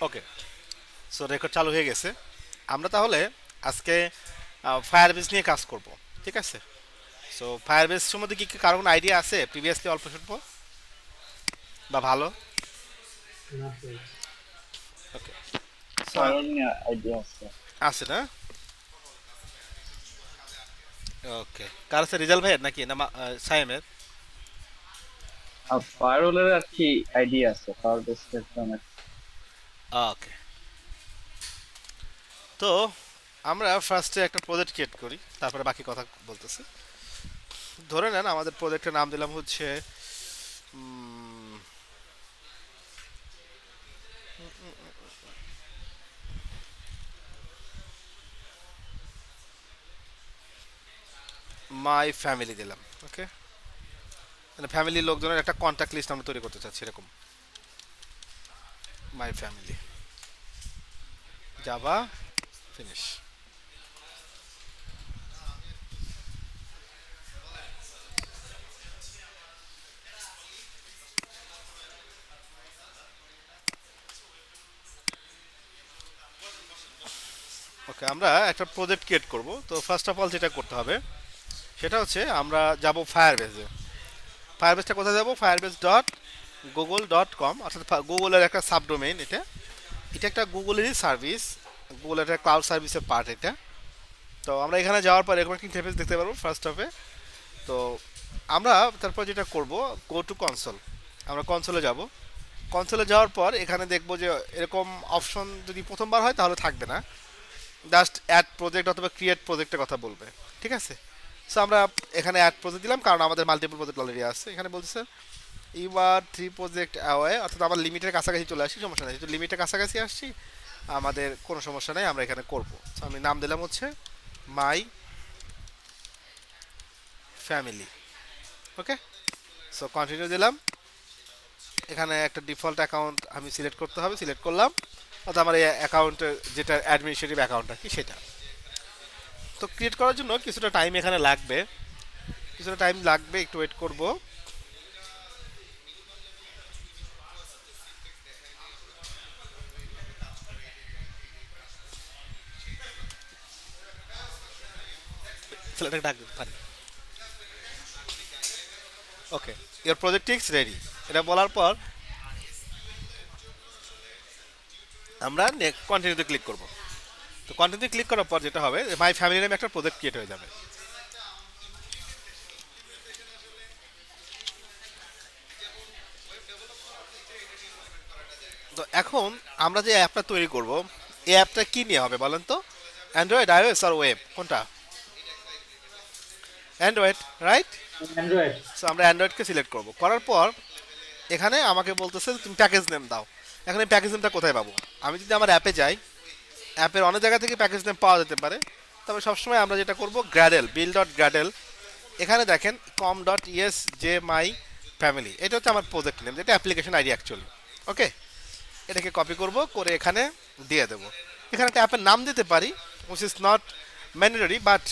ওকে, so record চালু হয়ে গেছে। আমরা তাহলে আজকে ফায়ারবেস নিয়ে কাজ করব, ঠিক আছে? সো ফায়ারবেস সম্বন্ধে কি কারো কোনো আইডিয়া আছে প্রিভিয়াসলি অল্প স্বল্প বা ভালো? না স্যার। ওকে, সো ফায়ার নিয়ে আইডিয়া আছে। আছে না? ওকে, কার আছে, রিজাল ভাইয়ের নাকি না সাইমের? আর ফায়ারওয়ালের আর কি আইডিয়া আছে, ফায়ার বেসের অনেক। ওকে, তো আমরা ফার্স্টে একটা প্রজেক্ট ক্রিয়েট করি, তারপরে বাকি কথা বলতেছি। ধরে নেন আমাদের প্রজেক্টের নাম দিলাম হচ্ছে মাই ফ্যামিলি দিলাম। ওকে, মানে ফ্যামিলির লোকজনের একটা কন্ট্যাক্ট লিস্ট আমরা তৈরি করতে চাচ্ছি, এরকম মাই ফ্যামিলি জাভা ফিনিশ। ওকে, আমরা একটা প্রজেক্ট ক্রিয়েট করব। তো ফার্স্ট অফ অল যেটা করতে হবে সেটা হচ্ছে আমরা যাব ফায়ারবেসে। ফায়ারবেসটা কোথায় যাব? firebase.google.com, অর্থাৎ গুগলের একটা সাবডোমেইন এটা। এটা একটা গুগলেরই সার্ভিস, গুগলের একটা ক্লাউড সার্ভিসের পার্ট এটা। তো আমরা এখানে যাওয়ার পর এরকম একটা ইন্টারফেস দেখতে পারবো ফার্স্ট অফে। তো আমরা তারপর যেটা করব, গো টু কনসোল। আমরা কনসোলে যাব। কনসোলে যাওয়ার পর এখানে দেখবো যে এরকম অপশন যদি প্রথমবার হয় তাহলে থাকবে না, জাস্ট অ্যাড প্রজেক্ট অথবা ক্রিয়েট প্রজেক্টের কথা বলবে, ঠিক আছে? সো আমরা এখানে অ্যাড প্রজেক্ট দিলাম, কারণ আমাদের মাল্টিপল প্রজেক্ট অলরেডি আছে। এখানে বলছে ইউ আর 3 প্রজেক্ট অ্যাওয়ে, অর্থাৎ আমার লিমিটের কাছাকাছি চলে আসছি, সমস্যা নেই, যেহেতু লিমিটের কাছাকাছি আসছি আমাদের কোনো সমস্যা নেই, আমরা এখানে করব। সো আমি নাম দিলাম হচ্ছে my family. Okay, so continue দিলাম। এখানে একটা ডিফল্ট অ্যাকাউন্ট আমি সিলেক্ট করতে হবে, সিলেক্ট করলাম, অর্থাৎ আমার এই অ্যাকাউন্টের যেটা অ্যাডমিনিস্ট্রেটিভ অ্যাকাউন্ট আর কি সেটা। তো ক্রিয়েট করার জন্য কিছুটা টাইম এখানে লাগবে, কিছুটা টাইম লাগবে, একটু ওয়েট করব। ছেলেটাকে ডাক পারি। ওকে, ইওর প্রজেক্ট ইজ রেডি, এটা বলার পর আমরা নেক্সট কন্টিনিউতে ক্লিক করব। তো কন্টিনিউতে ক্লিক করার পর যেটা হবে, মাই ফ্যামিলি নামে একটা প্রজেক্ট ক্রিয়েট হয়ে যাবে। তো এখন আমরা যে অ্যাপটা তৈরি করব, এই অ্যাপটা কি নিয়ে হবে বলেন তো? অ্যান্ড্রয়েড, আইওএস আর ওয়েব, কোনটা? Android, right? অ্যান্ড্রয়েড। সো আমরা অ্যান্ড্রয়েডকে সিলেক্ট করব, করার পর এখানে আমাকে বলতেছে তুমি প্যাকেজ নেম দাও। এখন এই প্যাকেজ নেমটা কোথায় পাবো? আমি যদি আমার অ্যাপে যাই, অ্যাপের অনেক জায়গা থেকে প্যাকেজ নেম পাওয়া যেতে পারে, তবে সবসময় আমরা যেটা করব, গ্র্যাডেল, বিল ডট গ্র্যাডেল, এখানে দেখেন com dot ES J my family, এটা হচ্ছে আমার প্রজেক্ট নেম, যেটা অ্যাপ্লিকেশন আইডি অ্যাকচুয়ালি। ওকে, এটাকে কপি করব, করে এখানে দিয়ে দেবো। এখানে একটা অ্যাপের নাম দিতে পারি, which is not mandatory, but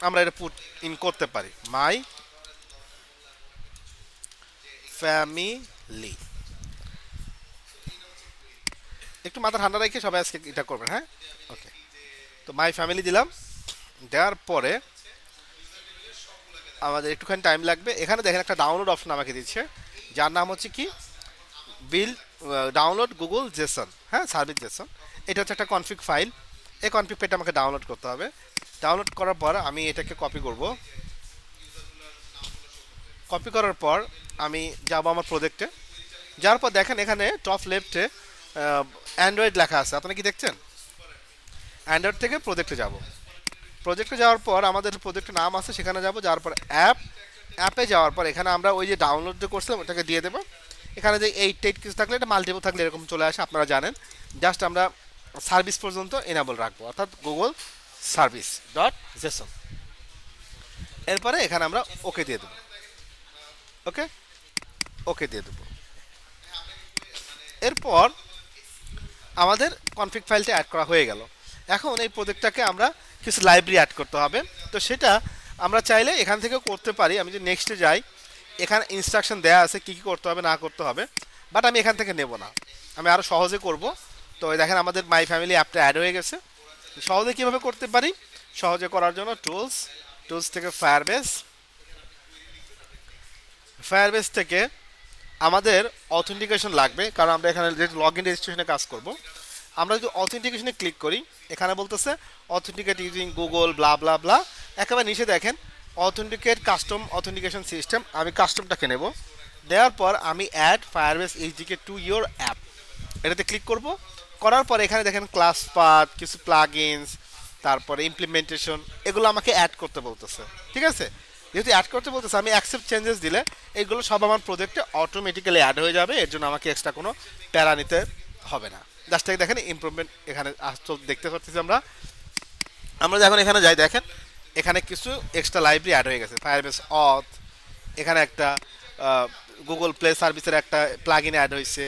আমরা এটা পুট ইন করতে পারি, মাই ফ্যামিলি। একটু মাথা ঠান্ডা রেখে সবাই আজকে এটা করবেন, হ্যাঁ? ওকে, তো মাই ফ্যামিলি দিলাম। দেওয়ার পরে আমাদের একটুখানি টাইম লাগবে। এখানে দেখেন একটা ডাউনলোড অপশন আমাকে দিচ্ছে, যার নাম হচ্ছে কি, বিল ডাউনলোড গুগল জেসন, হ্যাঁ, সার্ভিস জেসন। এটা হচ্ছে একটা কনফিগ ফাইল। এই কনফিগ ফাইলটা আমাকে ডাউনলোড করতে হবে। ডাউনলোড করার পর আমি এটাকে কপি করব। কপি করার পর আমি যাব আমার প্রজেক্টে। যাওয়ার পর দেখেন এখানে টপ লেফটে অ্যান্ড্রয়েড লেখা আছে, আপনারা কি দেখছেন? অ্যান্ড্রয়েড থেকে প্রজেক্টে যাব। প্রজেক্টে যাওয়ার পর আমাদের প্রজেক্টের নাম আছে, সেখানে যাব। যাওয়ার পর অ্যাপ, অ্যাপে যাওয়ার পর এখানে আমরা ওই যে ডাউনলোড যে করছিলাম ওটাকে দিয়ে দেবো। এখানে যে 8 কিছু থাকলে, এটা মাল্টিপল থাকলে এরকম চলে আসে, আপনারা জানেন। জাস্ট আমরা সার্ভিস পর্যন্ত এনাবল রাখবো, অর্থাৎ গুগল সার্ভিস ডট জেসন। এরপরে এখানে আমরা ওকে দিয়ে দেবো। ওকে, ওকে দিয়ে দেবো। এরপর আমাদের কনফিগ ফাইলটা অ্যাড করা হয়ে গেল। এখন এই প্রজেক্টটাকে আমরা কিছু লাইব্রেরি অ্যাড করতে হবে। তো সেটা আমরা চাইলে এখান থেকে করতে পারি। আমি যদি নেক্সটে যাই, এখানে ইনস্ট্রাকশন দেওয়া আছে কী কী করতে হবে না করতে হবে, বাট আমি এখান থেকে নেব না, আমি আরও সহজে করব। তো এই দেখেন আমাদের মাই ফ্যামিলি অ্যাপটা অ্যাড হয়ে গেছে। সহজে কীভাবে করতে পারি, সহজে করার জন্য টুলস থেকে ফায়ারবেস থেকে আমাদের অথেন্টিকেশন লাগবে, কারণ আমরা এখানে যে লগ ইন রেজিস্ট্রেশনে কাজ করব। আমরা যদি অথেন্টিকেশনে ক্লিক করি, এখানে বলতেছে অথেন্টিকেট ইউজিং গুগল ব্লা ব্লা ব্লা। একেবারে নিচে দেখেন অথেন্টিকেট কাস্টম অথেন্টিকেশন সিস্টেম, আমি কাস্টমটাকে নেব। দেওয়ার পর আমি add Firebase SDK to your app, এটাতে ক্লিক করব। করার পর এখানে দেখেন ক্লাস পাথ, কিছু প্লাগইনস, তারপরে ইমপ্লিমেন্টেশন, এগুলো আমাকে অ্যাড করতে বলতেছে। ঠিক আছে, যেহেতু অ্যাড করতে বলতেছে আমি অ্যাকসেপ্ট চেঞ্জেস দিলে এগুলো সব আমার প্রজেক্টে অটোমেটিক্যালি অ্যাড হয়ে যাবে। এর জন্য আমাকে এক্সট্রা কোনো প্যারা নিতে হবে না। জাস্ট দেখেন ইমপ্রুভমেন্ট এখানে দেখতে পাচ্ছি আমরা যখন এখানে যাই, দেখেন এখানে কিছু এক্সট্রা লাইব্রেরি অ্যাড হয়ে গেছে। ফায়ারবেস অথ, এখানে একটা গুগল প্লে সার্ভিসের একটা প্লাগইন অ্যাড হয়েছে,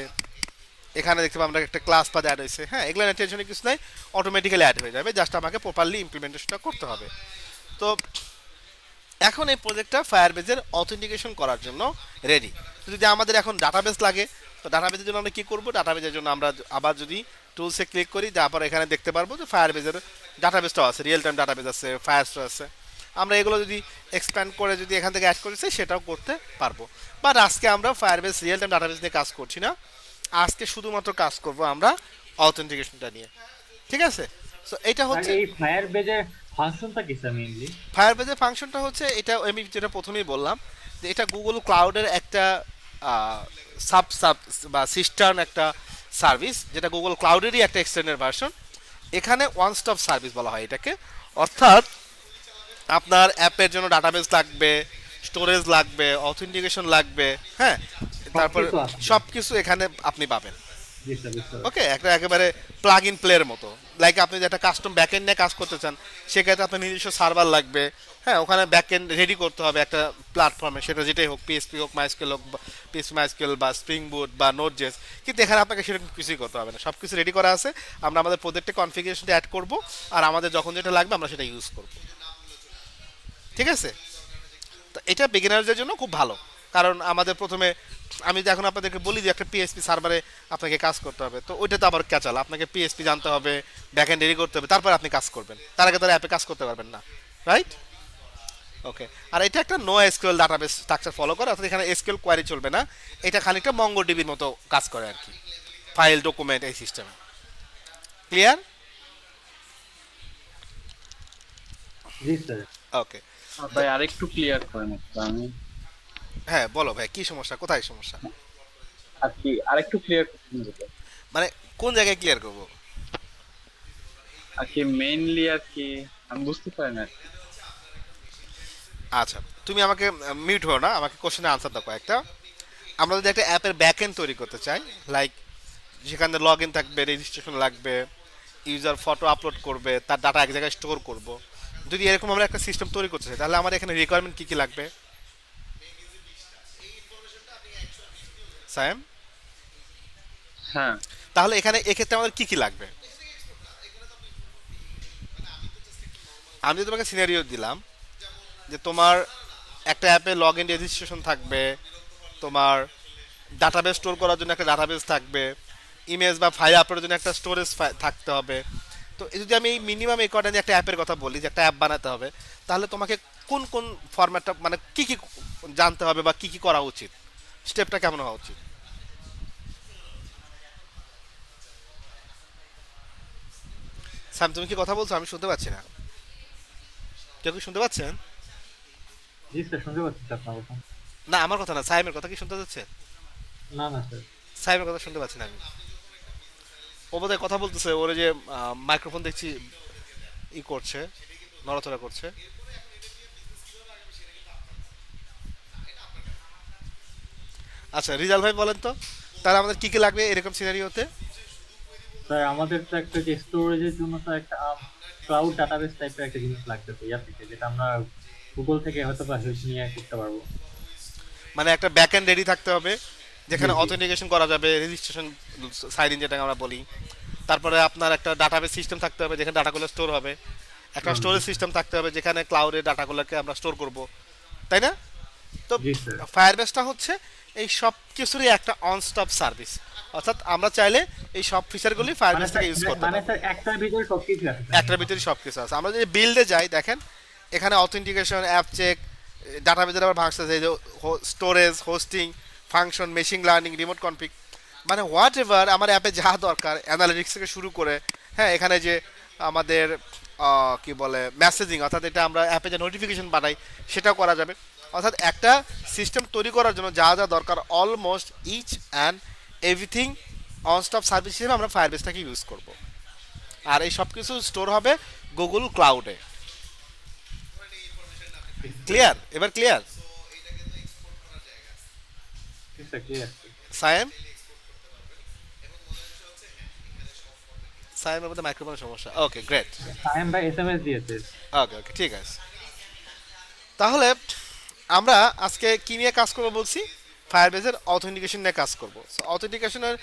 এখানে দেখতে পাবো আমরা একটা ক্লাস পাথ অ্যাড হয়েছে। হ্যাঁ, এগুলো টেনশনে কিছু নাই, অটোমেটিক্যালি অ্যাড হয়ে যাবে, জাস্ট আমাকে প্রপারলি ইমপ্লিমেন্টেশনটা করতে হবে। তো এখন এই প্রজেক্টটা ফায়ারবেজের অথেন্টিকেশন করার জন্য রেডি। যদি আমাদের এখন ডাটাবেস লাগে, তো ডাটাবেজের জন্য আমরা কী করবো, ডাটাবেজের জন্য আমরা আবার যদি টুলসে ক্লিক করি, তারপর এখানে দেখতে পারবো যে ফায়ারবেজের ডাটাবেসটাও আছে, রিয়েল টাইম ডাটাবেস আছে, ফায়ারস্টোর আছে। আমরা এগুলো যদি এক্সপ্যান্ড করে যদি এখান থেকে অ্যাড করেছি, সেটাও করতে পারবো। বাট আজকে আমরা ফায়ারবেস রিয়েল টাইম ডাটাবেস নিয়ে কাজ করছি না, আজকে শুধুমাত্র কাজ করব আমরা অথেন্টিকেশনটা নিয়ে। ঠিক আছে, সো এটা হচ্ছে এই ফায়ারবেজের ফাংশনটা কি স্যার মেইনলি? ফায়ারবেজের ফাংশনটা হচ্ছে এটা, আমি যেটা প্রথমেই বললাম যে এটা গুগল ক্লাউডের একটা সাব সাব বা সিস্টার্ন একটা সার্ভিস, যেটা গুগল ক্লাউডেরই একটা এক্সটেন্ডেড ভার্সন। এখানে ওয়ান স্টপ সার্ভিস বলা হয় এটাকে, অর্থাৎ আপনার অ্যাপের জন্য ডাটাবেস লাগবে, স্টোরেজ লাগবে, অথেন্টিকেশন লাগবে, হ্যাঁ, তারপর সবকিছু আছে। সব কিছু এখানে আপনি পাবেন। জি স্যার, বুঝতে পারছি। ওকে, একটা একেবারে প্লাগ ইন প্লের মতো। লাইক আপনি যে একটা কাস্টম ব্যাকএন্ড নিয়ে কাজ করতে চান, সেক্ষেত্রে আপনার নিজস্ব সার্ভার লাগবে। হ্যাঁ, ওখানে ব্যাকএন্ড রেডি করতে হবে একটা প্ল্যাটফর্মে, সেটা যেটাই হোক, পিএসপি হোক, মাইস্কেল হোক, পিএসপি মাইস্কেল বা স্প্রিং বুট বা নোটজেস। কিন্তু এখানে আপনাকে সেরকম কিছুই করতে হবে না, সব কিছু রেডি করা আছে। আমরা আমাদের প্রজেক্টে কনফিগারেশনটা অ্যাড করব, আর আমাদের যখন যেটা লাগবে আমরা সেটা ইউজ করব। ঠিক আছে, তো এটা বিগিনারদের জন্য খুব ভালো, কারণ আমাদের প্রথমে আমি যে এখন আপনাদেরকে বলি যে একটা পিএসপি সার্ভারে আপনাকে কাজ করতে হবে, তো ওইটা তো আবার ক্যাচাল, আপনাকে পিএসপি জানতে হবে, ব্যাকএন্ড রেডি করতে হবে, তারপর আপনি কাজ করবেন, তার আগে তারা অ্যাপে কাজ করতে পারবেন না, রাইট? ওকে, আর এটা একটা no SQL database structure follow করে, অর্থাৎ এখানে এসকিউএল কোয়ারি চলবে না, এটা খানিকটা মঙ্গোডিবির মতো কাজ করে আর কি, ফাইল ডকুমেন্ট এই সিস্টেমে। ক্লিয়ার? জি স্যার। ওকে, ভাই আরেকটু ক্লিয়ার করেন একটু, আমি হ্যাঁ বলো ভাই, কি সমস্যা, কোথায় সমস্যা? আর কি আরেকটু ক্লিয়ার করতে যেতে মানে কোন জায়গায় ক্লিয়ার করবো? আর কি মেইনলি আর কি আমি বুঝতে পারি না। আচ্ছা, তুমি আমাকে মিউট হও না, আমাকে কোশ্চেনের আনসার দাও কয়েকটা। আমরা যদি একটা অ্যাপের ব্যাকএন্ড তৈরি করতে চাই, লাইক যেখানে লগ ইন থাকবে, রেজিস্ট্রেশন লাগবে, ইউজার ফটো আপলোড করবে, তার ডাটা এক জায়গায় স্টোর করব, যদি এরকম আমরা একটা সিস্টেম তৈরি করতে চাই, তাহলে আমার এখানে রিকোয়ারমেন্ট কী কী লাগবে সায়েম? হ্যাঁ, তাহলে এখানে এক্ষেত্রে আমাদের কী কী লাগবে? আমি যদি তোমাকে সিনারিও দিলাম যে তোমার একটা অ্যাপে লগ ইন রেজিস্ট্রেশন থাকবে, তোমার ডাটাবেস স্টোর করার জন্য একটা ডাটাবেস থাকবে, ইমেজ বা ফাইল আপলোডের জন্য একটা স্টোরেজ থাকতে হবে। তো এই যদি আমি মিনিমাম এই কটা নিয়ে একটা অ্যাপের কথা বলি, যে একটা অ্যাপ বানাতে হবে, তাহলে তোমাকে কোন কোন ফরম্যাটটা, মানে কি কি জানতে হবে বা কি কি করা উচিত, স্টেপটা কেমন হওয়া উচিত? স্যাম, তুমি কি কথা বলছো? আমি শুনতে পাচ্ছি না। কেউ কি শুনতে পাচ্ছেন? জি স্যার, শুনতে পাচ্ছি স্যার আপনার কথা। না, আমার কথা না, সাইমের কথা কি শুনতে পাচ্ছে? না না স্যার। সাইমের কথা শুনতে পাচ্ছি না আমি। ও বোধহয় কথা বলতেছে, ওর যে মাইক্রোফোন দেখছি ই করছে, নড়াচড়া করছে। আচ্ছা, রিজাল ভাই বলেন তো, তাহলে আমাদের কি কি লাগবে এরকম সিনারিওতে? স্যার আমাদের তো একটা যে স্টোরেজের জন্য তো একটা ক্লাউড ডাটাবেস টাইপের একটা জিনিস লাগতেছে ইয়া থেকে, যেটা আমরা গুগল থেকে হয়তো বা হেল্প নিয়ে করতে পারবো। মানে একটা ব্যাকএন্ড রেডি থাকতে হবে, যেখানে জি, জি। অথেন্টিকেশন করা যাবে, রেজিস্ট্রেশন সাইন ইন যেটাকে আমরা বলি। তারপরে আপনার একটা ডাটাবেস সিস্টেম থাকতে হবে, যেখানে ডাটাগুলো স্টোর হবে। একটা স্টোরেজ সিস্টেম থাকতে হবে, যেখানে ক্লাউডে ডাটাগুলোকে আমরা স্টোর করব, তাই না? তো জি স্যার। ফায়ারবেসটা হচ্ছে এই সব কিছুরই একটা অন স্টপ সার্ভিস, অর্থাৎ আমরা চাইলে এই সব ফিচারগুলি ফায়ারবেস থেকে ইউজ করতে মানে পারবো। স্যার একটার ভিতরে সবকিছু আছে স্যার। একটার ভিতরে সব কিছু আছে। আমরা যদি বিল্ডে যাই দেখেন এখানে অথেন্টিকেশন, অ্যাপ চেক, ডাটাবেজের আবার ভাঙছে যে storage, hosting, function, machine learning, remote config, মানে হোয়াট এভার আমার অ্যাপে যা দরকার, অ্যানালিটিক্স থেকে শুরু করে, হ্যাঁ এখানে যে আমাদের কি বলে মেসেজিং, অর্থাৎ এটা আমরা অ্যাপে যে নোটিফিকেশন পাঠাই সেটাও করা যাবে। অর্থাৎ একটা সিস্টেম তৈরি করার জন্য যা যা দরকার almost each and everything on stop service হিসেবে আমরা ফায়ারবেসটাকে ইউজ করব। আর এই সব কিছু স্টোর হবে গুগল ক্লাউডে। ক্লিয়ার? এবার ক্লিয়ার? Sir clear. সায়েম, সায়েমের মধ্যে মাইক্রোফোনের সমস্যা। Okay great. সায়েম ভাই এসএমএস দিয়েছে। ওকে ওকে ঠিক আছে। তাহলে আমরা আজকে কি নিয়ে কাজ করবো বলছি? ফায়ারবেসের অথেন্টিকেশন নিয়ে কাজ করব। সো অথেন্টিকেশনের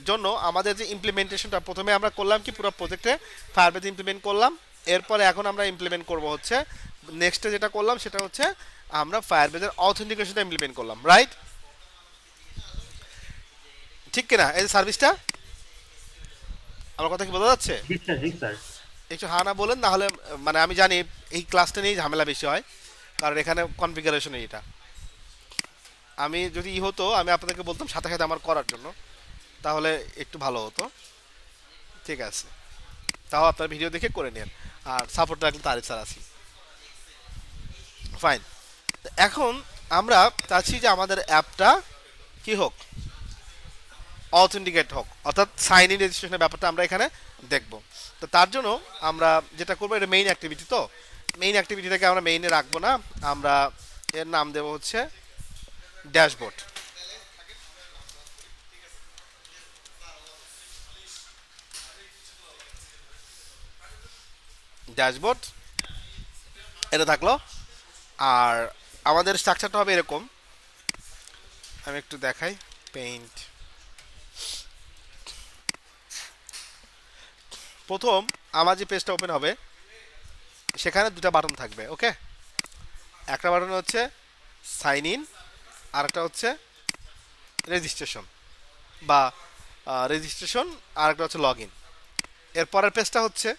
জন্য আমাদের যে ইমপ্লিমেন্টেশনটা প্রথমে আমরা করলাম কি, পুরো প্রজেক্টে ফায়ারবেস ইমপ্লিমেন্ট করলাম। এরপরে এখন আমরা ইমপ্লিমেন্ট করব হচ্ছে নেক্সটে যেটা করলাম সেটা হচ্ছে আমরা ফায়ারবেসের অথেন্টিকেশনটা ইমপ্লিমেন্ট করলাম, রাইট? ঠিক কিনা? এই যে সার্ভিসটা, আমার কথা কি বোঝা যাচ্ছে? জি স্যার, জি স্যার। একটু হা না বলেন, না হলে মানে আমি জানি এই ক্লাসটা নিয়েই ঝামেলা বেশি হয়, কারণ এখানে কনফিগারেশন এটা। আমি যদি হতো আমি আপনাদেরকে বলতাম সাথে সাথে আমার করার জন্য, তাহলে একটু ভালো হতো। ঠিক আছে, তাও আপনার ভিডিও দেখে করে নেন, আর সাপোর্ট রাখলে তারিফ স্যার আছি। ফাইন। এখন আমরা চাচ্ছি যে আমাদের অ্যাপটা কি হোক, অথেন্টিকেট হোক, অর্থাৎ সাইন ইন রেজিস্ট্রেশনের ব্যাপারটা আমরা এখানে দেখব। তো তার জন্য আমরা যেটা করবো, এটা মেইন অ্যাক্টিভিটি, তো মেইন অ্যাক্টিভিটিটাকে আমরা মেইনে রাখবো না, আমরা এর নাম দেবো হচ্ছে ড্যাশবোর্ড। ড্যাশবোর্ড এটা থাকলো। আর আমাদের স্ট্রাকচারটা হবে এরকম, আমি একটু দেখাই। পেইন্ট, প্রথম আমার যে পেজটা ওপেন হবে সেখানে দুটা বাটন থাকবে, ওকে? একটা বাটন হচ্ছে সাইন ইন, আর একটা হচ্ছে রেজিস্ট্রেশন বা রেজিস্ট্রেশন, আর একটা হচ্ছে লগ ইন। এরপরের পেজটা হচ্ছে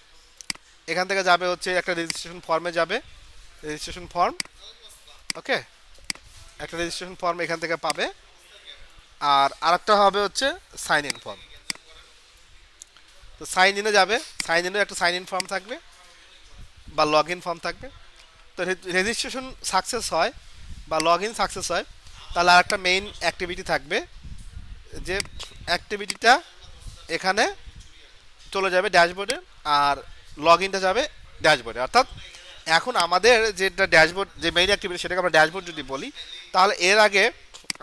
এখান থেকে যাবে হচ্ছে একটা রেজিস্ট্রেশন ফর্মে যাবে, রেজিস্ট্রেশন ফর্ম, ওকে? একটা রেজিস্ট্রেশন ফর্ম এখান থেকে পাবে, আর আরেকটা হবে হচ্ছে সাইন ইন ফর্ম। তো সাইন ইনে যাবে, সাইন ইনে একটা সাইন ইন ফর্ম থাকবে বা লগ ইন ফর্ম থাকবে। তো রেজিস্ট্রেশন সাকসেস হয় বা লগ ইন সাকসেস হয়, তাহলে আর একটা মেইন অ্যাক্টিভিটি থাকবে, যে অ্যাক্টিভিটিটা এখানে চলে যাবে ড্যাশবোর্ডে, আর লগ ইনটা যাবে ড্যাশবোর্ডে। অর্থাৎ এখন আমাদের যেটা ড্যাশবোর্ড, যে মেইন অ্যাক্টিভিটি সেটাকে আমরা ড্যাশবোর্ড যদি বলি, তাহলে এর আগে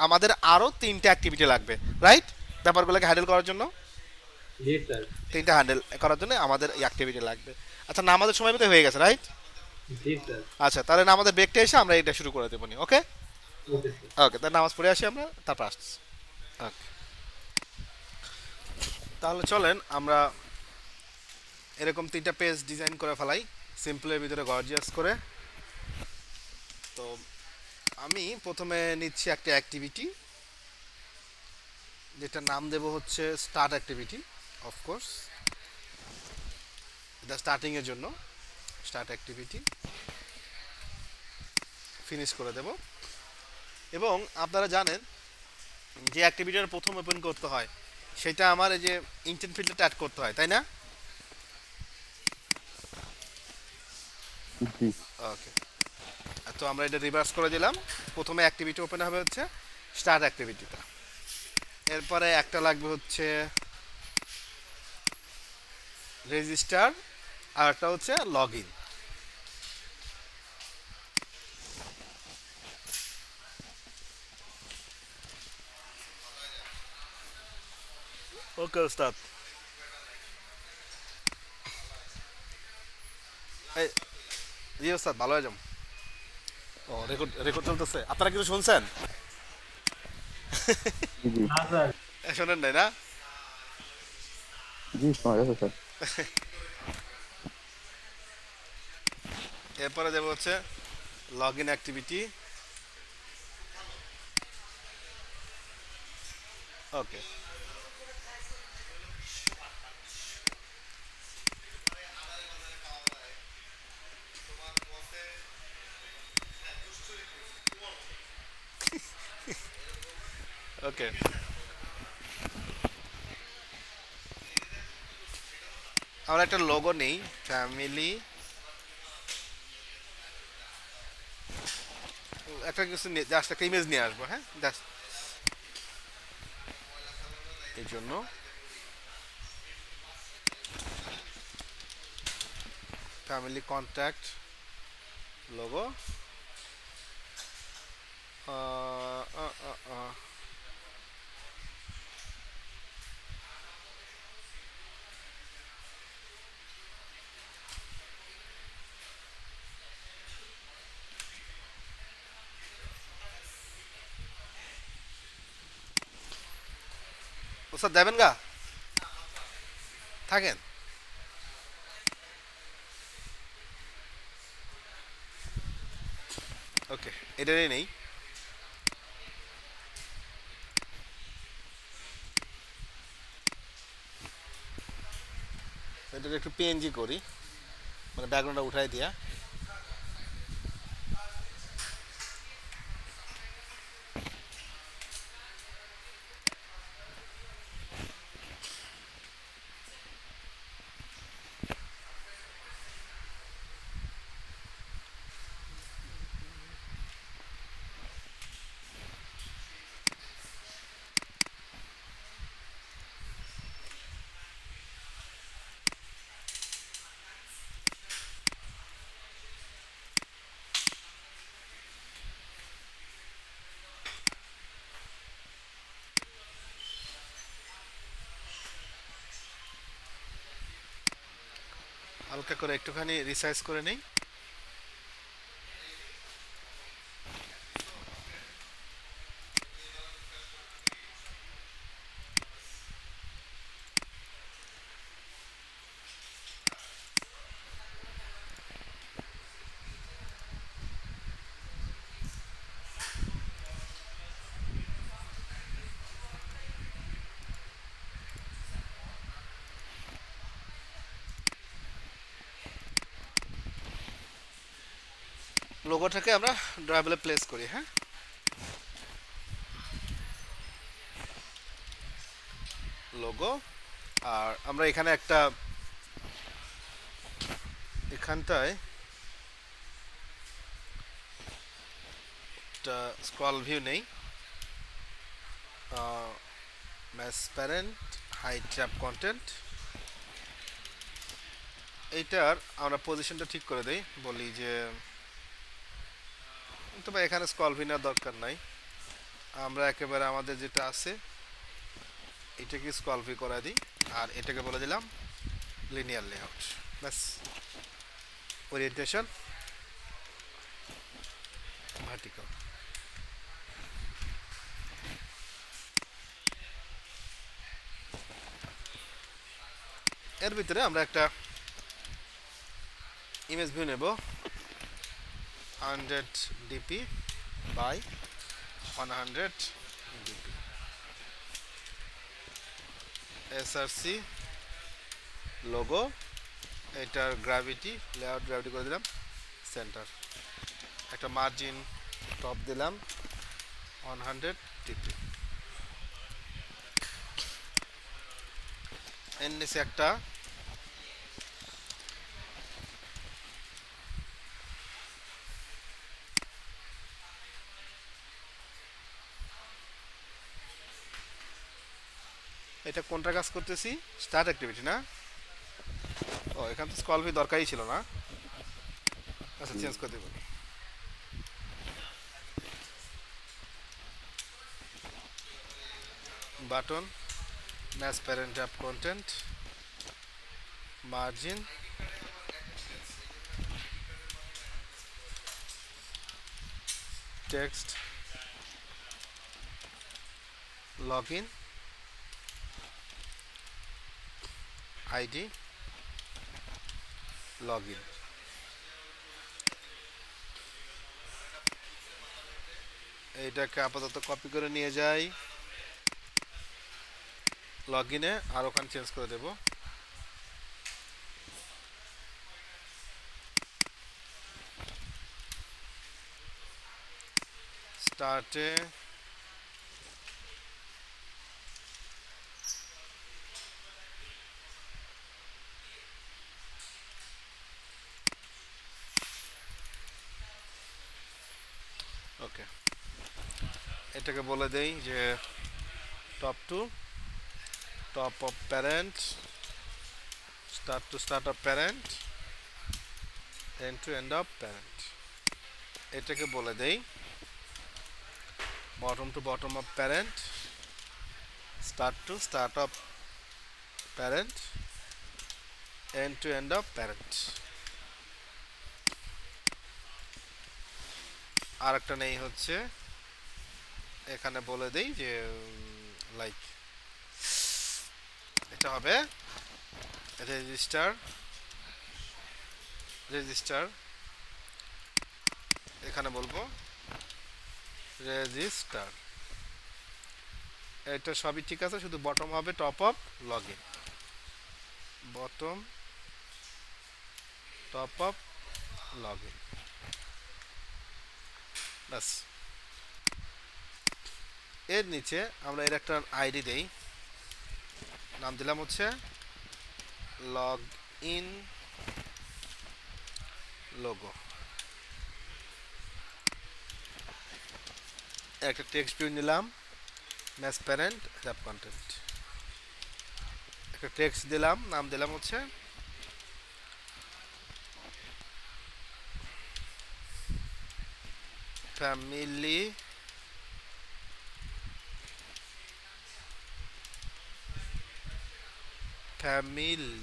আমাদের আরও তিনটে অ্যাক্টিভিটি লাগবে, রাইট? ব্যাপারগুলোকে হ্যান্ডেল করার জন্য জি স্যার। তিনটা হ্যান্ডেল করার জন্য আমাদের এই অ্যাক্টিভিটি লাগবে। আচ্ছা, না আমাদের সময় মতো হয়ে গেছে, রাইট? জি স্যার। আচ্ছা, তাহলে না আমাদের ব্রেকটা এসে আমরা এটা শুরু করে দেবো নি, ওকে? Okay sir. ওকে, তাহলে নামাজ পড়ে আসি আমরা, তারপর আসছি। ওকে, তাহলে চলেন আমরা এরকম তিনটা পেজ ডিজাইন করে ফেলাই, সিম্পলের ভিতরে গর্জিয়াস করে। তো আমি প্রথমে নিচ্ছি একটা অ্যাক্টিভিটি, যেটা নাম দেব হচ্ছে স্টার্ট অ্যাক্টিভিটি। অফকোর্স এটা স্টার্টিংয়ের জন্য স্টার্ট অ্যাক্টিভিটি ফিনিশ করে দেব। এবং আপনারা জানেন যে অ্যাক্টিভিটির প্রথম ওপেন করতে হয় সেটা আমার এই যে ইন্টেন্ট ফিল্ডটা অ্যাড করতে হয়, তাই না? জি। ওকে, তো আমরা এটা রিভার্স করে দিলাম। প্রথমে অ্যাক্টিভিটি ওপেন হবে হচ্ছে স্টার্ট অ্যাক্টিভিটিটা, এরপরে একটা লাগবে হচ্ছে রেজিস্টার, আর একটা হচ্ছে লগ ইন। ওকে ওস্তাদ, এই জি ওস্তাদ, ভালো হয়ে যাম। ও রেকর্ড রেকর্ড চলতেছে, আপনারা কিছু শুনছেন? জি না স্যার। শোনেন নাই না? জি শোনা যাচ্ছে স্যার। এরপরে দেবো হচ্ছে লগ ইন অ্যাক্টিভিটি, ওকে, ওকে। আমরা একটা লোগো নেই, ফ্যামিলি, একটা কিছু জাস্ট একটা ইমেজ নিয়ে আসবো, হ্যাঁ জাস্ট এই জন্য ফ্যামিলি কন্ট্যাক্ট লোগো। ওস্তাদ দেবেন গা, থাকেন। ওকে, এটারই নেই। এটা একটু পিএনজি করি, মানে ব্যাকগ্রাউন্ডটা উঠাই দিয়া। হালকা করে একটুখানি রিসাইজ করে নেই। লোগোটাকে আমরা ড্রয়াবলে প্লেস করি, হ্যাঁ। লোগো, আর আমরা এখানে একটা, এখানটায় একটা স্ক্রল ভিউ নেই, match parent, hide tab content. এইটার আমরা পজিশনটা ঠিক করে দেই, বলি যে তবে এখানে স্ক্রল ভিউ নেওয়ার দরকার নাই, আমরা একেবারে আমাদের যেটা আছে এটাকে স্ক্রল ভিউ করে দিই, আর এটাকে বলে দিলাম লিনিয়ার লেআউট। ব্যাস, ওরিয়েন্টেশন ভার্টিক্যাল। এর ভিতরে আমরা একটা ইমেজ ভিউ নেব, 100 DP by 100 DP, SRC logo, এটার গ্র্যাভিটি, লেআউট গ্র্যাভিটি করে দিলাম সেন্টার, একটা মার্জিন টপ দিলাম 100 ডিপি, এর নিচে একটা এটা কোনটা কাজ করতেছি, স্টার্ট অ্যাক্টিভিটি না। ও, এখানে তো স্ক্রল ভিউ দরকারই ছিল না। আচ্ছা, চেঞ্জ করে দেব। Button, match parent tab content, margin, text, log in, ID, log in. এইটাকে আপাতত কপি করে নিয়ে যাই, লগ ইনে আর ওখানে চেঞ্জ করে দেব। স্টার্টে ওকে, এটাকে বলে দেই যে top to top of parent, start to start of parent, end to end of parent. এটাকে বলে দেই bottom to bottom of parent, start to start of parent, end to end of parent. আর একটা নেই হচ্ছে এখানে বলে দেই যে লাইক এটা হবে রেজিস্টার, রেজিস্টার এখানে বলবো রেজিস্টার। এটা সবই ঠিক আছে, শুধু বটম হবে top of log in, bottom top of log in, ব্যাস। এর নিচে আমরা এর একটা আইডি দেই, নাম দিলাম হচ্ছে লগ ইন লোগো। একটা টেক্সট ভিউ নিলাম, ম্যাচ প্যারেন্ট অ্যাপ কন্টেন্ট, একটা টেক্সট দিলাম, নাম দিলাম হচ্ছে family family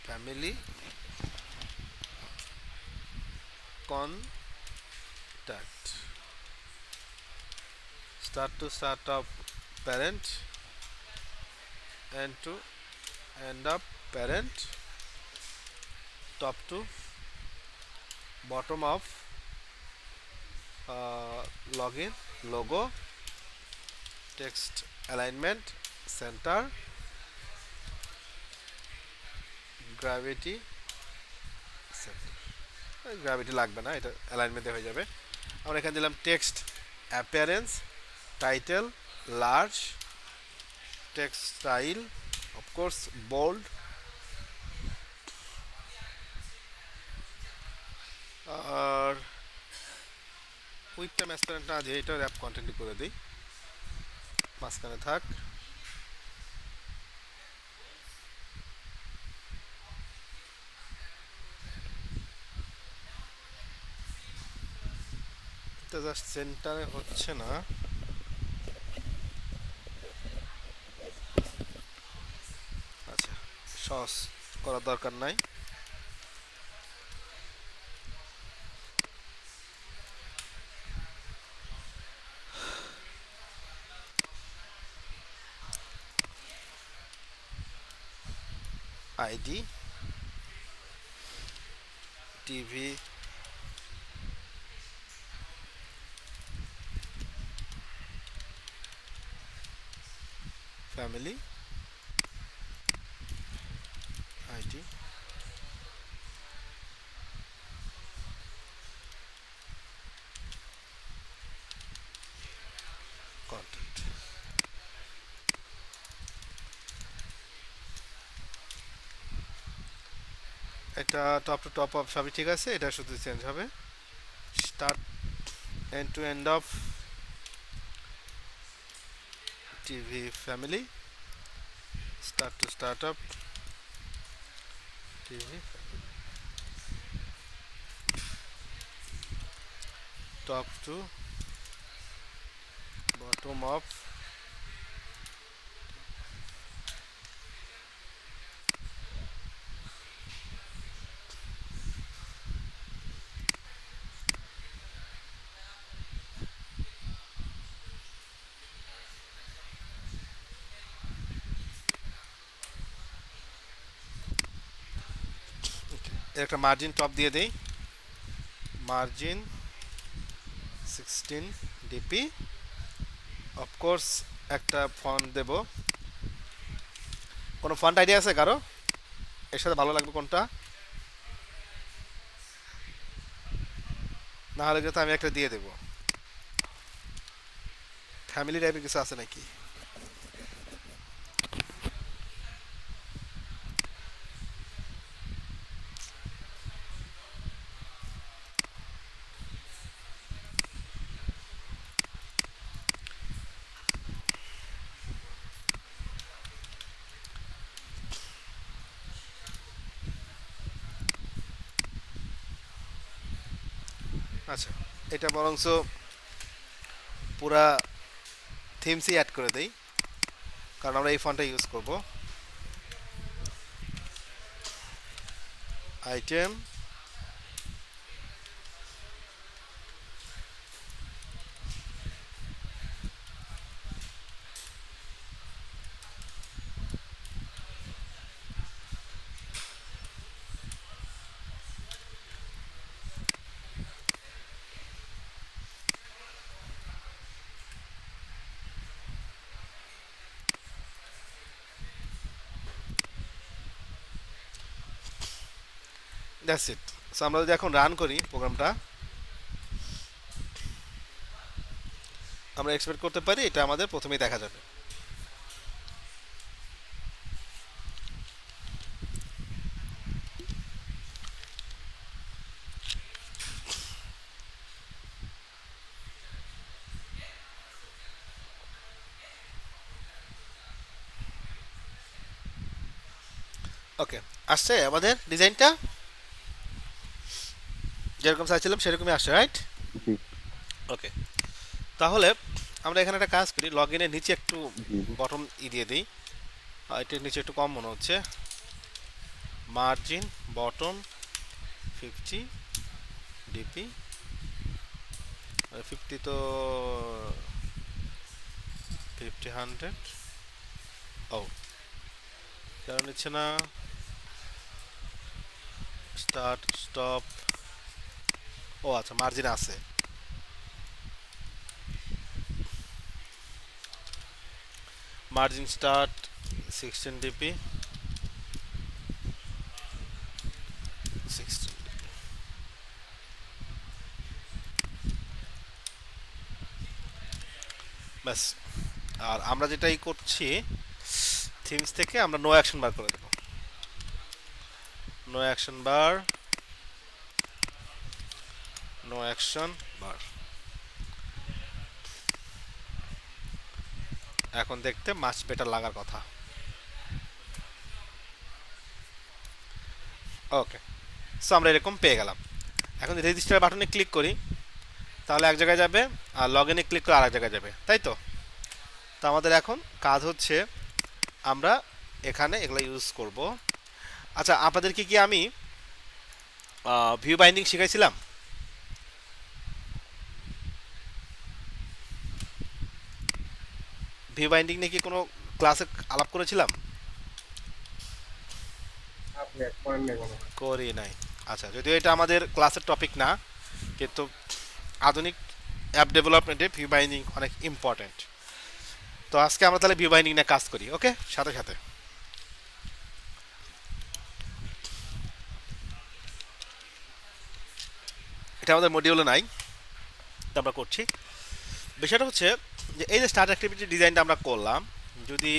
family contact, start to start of parent, end to end of parent, top to bottom of login logo, text alignment center, gravity center, gravity লাগবে না, এটা অ্যালাইনমেন্টে হয়ে যাবে। আমরা এখানে দিলাম text appearance, title large, text style of course bold, আর উইথটা ম্যাসপ্যারেন্ট না দিয়ে এটা র্যাপ কন্টেন্ট করে দিই, মাঝখানে থাক। এটা জাস্ট সেন্টারে হচ্ছে না, আচ্ছা সস করার দরকার নাই। ID TV family ID content. এটা টপ টু টপ অফ সবই ঠিক আছে, এটা শুধু চেঞ্জ হবে start end to end of TV family, start to start of TV top to bottom of একটা মার্জিন টপ দিয়ে দেই, মার্জিন 16 ডিপি, অফকোর্স একটা ফন্ট দেব। কোনো ফন্ট আইডিয়া আছে কারো এর সাথে ভালো লাগবে কোনটা? না হলে কিন্তু আমি একটা দিয়ে দেবো। ফ্যামিলি টাইপের কিছু আছে নাকি? আচ্ছা, এটা বরংস পুরা থিমসই অ্যাড করে দেই, কারণ আমরা এই ফন্টটা ইউজ করব। Item, that's it. সো আমরা যদি এখন রান করি প্রোগ্রামটা, আমরা এক্সপেক্ট করতে পারি এটা আমাদের প্রথমেই দেখা যাবে। ওকে, আসছে আমাদের ডিজাইনটা যেরকম চাইছিলাম সেরকমই আসছে, রাইট? জি ওকে, তাহলে আমরা এখানে একটা কাজ করি, লগ ইনের নিচে একটু জি বটম দিয়ে দিই। এটার নিচে একটু কম মনে হচ্ছে। মার্জিন বটম 50 ডিপি, 50 তো 50 100। ও, কারণ নিচ্ছে না। স্টার্ট স্টপ, ও আচ্ছা মার্জিন আছে। Margin start 16 DP, 16। ব্যাস, আর আমরা যেটাই করছি থিমস থেকে আমরা নো অ্যাকশন বার করে দেব। নো অ্যাকশন বার, নো অ্যাকশন বার। এখন দেখতে মাছ বেটার লাগার কথা। ওকে, সো আমরা এরকম পেয়ে গেলাম। এখন রেজিস্টার বাটনে ক্লিক করি, তাহলে এক জায়গায় যাবে, আর লগ ইনে ক্লিক করে আরেক জায়গায় যাবে, তাই তো? তো আমাদের এখন কাজ হচ্ছে আমরা এখানে এগুলো ইউজ করব। আচ্ছা, আপনাদেরকে কি আমি ভিউ বাইন্ডিং শিখাইছিলাম? ভিউ বাইন্ডিং নিয়ে কি কোনো ক্লাসে আলাপ করেছিলাম? করি নাই। আচ্ছা, যদিও এটা আমাদের ক্লাসের টপিক না, কিন্তু আধুনিক অ্যাপ ডেভেলপমেন্টে ভিউ বাইন্ডিং অনেক ইম্পর্ট্যান্ট। তো আজকে আমরা তাহলে ভিউ বাইন্ডিং নিয়ে কাজ করি, ওকে? সাথে সাথে এটা আমাদের মডিউলে নাই, তো আমরা করছি। বিষয়টা হচ্ছে যে এই যে স্টার্ট অ্যাক্টিভিটি ডিজাইনটা আমরা করলাম, যদি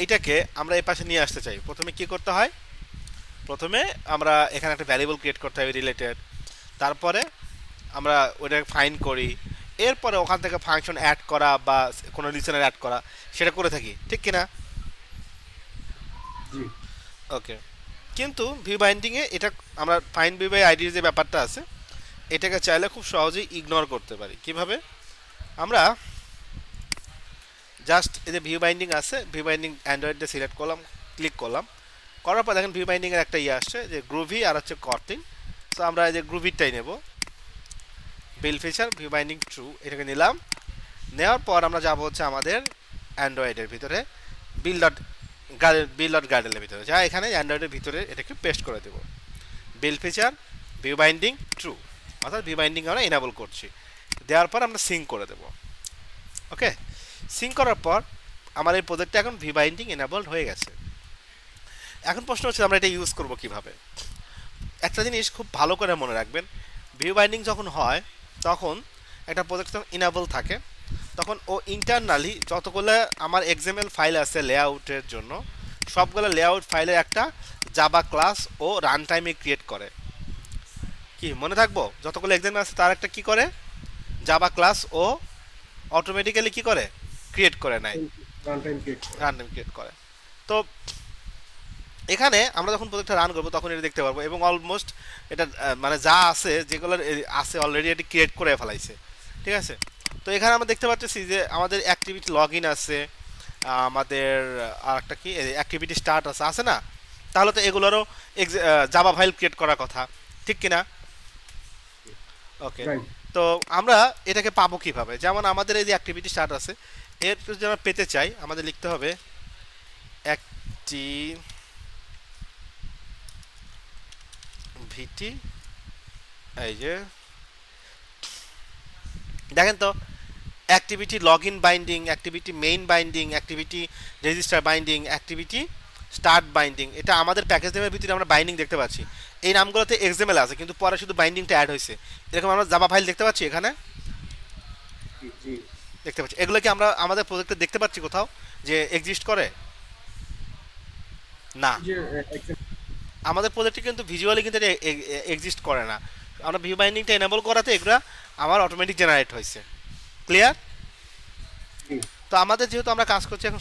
এইটাকে আমরা এই পাশে নিয়ে আসতে চাই, প্রথমে কি করতে হয়? প্রথমে আমরা এখানে একটা ভ্যারিয়েবল ক্রিয়েট করতে হবে রিলেটেড, তারপরে আমরা ওইটাকে ফাইন্ড করি, এরপরে ওখান থেকে ফাংশন অ্যাড করা বা কোনো লিসেনার অ্যাড করা সেটা করে থাকি, ঠিক কিনা? জি ওকে, কিন্তু ভিউ বাইন্ডিংয়ে এটা আমরা ফাইন্ড ভিউ বাই আইডির যে ব্যাপারটা আছে, এটাকে চাইলে খুব সহজেই ইগনোর করতে পারি। কিভাবে? আমরা জাস্ট এই যে ভিউ বাইন্ডিং আছে, ভিউ বাইন্ডিং অ্যান্ড্রয়েডে সিলেক্ট করলাম, ক্লিক করলাম, করার পর দেখেন ভিউ বাইন্ডিংয়ের একটা ইয়ে আসছে যে গ্রুভি আর হচ্ছে কর্টিং। তো আমরা এই যে গ্রুভিটাই নেব, বিল ফিচার ভিউ বাইন্ডিং ট্রু, এটাকে নিলাম। নেওয়ার পর আমরা যাব হচ্ছে আমাদের অ্যান্ড্রয়েডের ভিতরে বিল ডট গার্ডেলের ভিতরে, যা এখানে অ্যান্ড্রয়েডের ভিতরে এটাকে পেস্ট করে দেব। বিল ফিচার ভিউ বাইন্ডিং ট্রু, অর্থাৎ ভি বাইন্ডিং আমরা এনাবল করছি। দেওয়ার পর আমরা সিঙ্ক করে দেব। ওকে, সিঙ্ক করার পর আমার এই প্রজেক্টটা এখন ভি বাইন্ডিং এনাবলড হয়ে গেছে। এখন প্রশ্ন হচ্ছে আমরা এটা ইউজ করব কিভাবে। একটা জিনিস খুব ভালো করে মনে রাখবেন, ভিউ বাইন্ডিং যখন হয় তখন একটা প্রজেক্ট যখন ইনাবল থাকে তখন ও ইন্টারনালি যতগুলো আমার এক্সএমএল ফাইল আছে লেআউটের জন্য সবগুলো লেআউট ফাইলের একটা জাভা ক্লাস ও রান টাইমে ক্রিয়েট করে। কি মনে থাকবো, যতগুলো এক্সএমএল আছে তার একটা কি করে, জাভা ক্লাস ও অটোমেটিক্যালি কি করে, ক্রিয়েট করে নেয়, রান টাইম ক্রিয়েট করে। তো এখানে আমরা যখন প্রজেক্টটা রান করবো তখন এটা দেখতে পারবো এবং অলমোস্ট এটা মানে যা আছে যেগুলো আছে অলরেডি এটি ক্রিয়েট করে ফেলাইছে। ঠিক আছে, তো এখানে আমরা দেখতে পাচ্ছি যে আমাদের অ্যাক্টিভিটি লগ ইন আছে, আমাদের আর একটা কি অ্যাক্টিভিটি স্টার্ট আছে, আছে না? তাহলে তো এগুলোরও জাভা ফাইল ক্রিয়েট করার কথা, ঠিক কিনা? ওকে, তো আমরা এটাকে পাবো কিভাবে? যেমন আমাদের এই যে অ্যাক্টিভিটি স্টার্ট আছে এর যদি আমরা পেতে চাই আমাদের লিখতে হবে অ্যাক্টিভিটি, এই যে দেখেন তো activity log in binding, activity main binding, activity register binding, activity start binding, এটা আমাদের প্যাকেজ নেমের ভিতরে আমরা বাইন্ডিং দেখতে পাচ্ছি। এই নামগুলোতে এক্সএমএল আছে কিন্তু পরে শুধু বাইন্ডিংটা অ্যাড হয়েছে, এরকম আমরা জাভা ফাইল দেখতে পাচ্ছি এখানে, দেখতে পাচ্ছি। এগুলো কি আমরা আমাদের প্রজেক্টে দেখতে পাচ্ছি কোথাও যে এক্সিস্ট করে? না, আমাদের প্রজেক্টে কিন্তু ভিজুয়ালি কিন্তু এটা এক্সিস্ট করে না। আমরা ভিউ বাইন্ডিংটা এনেবল করাতে এগুলো আমার অটোমেটিক জেনারেট হয়েছে। ক্লিয়ার? তো আমাদের যেহেতু আমরা কাজ করছি এখন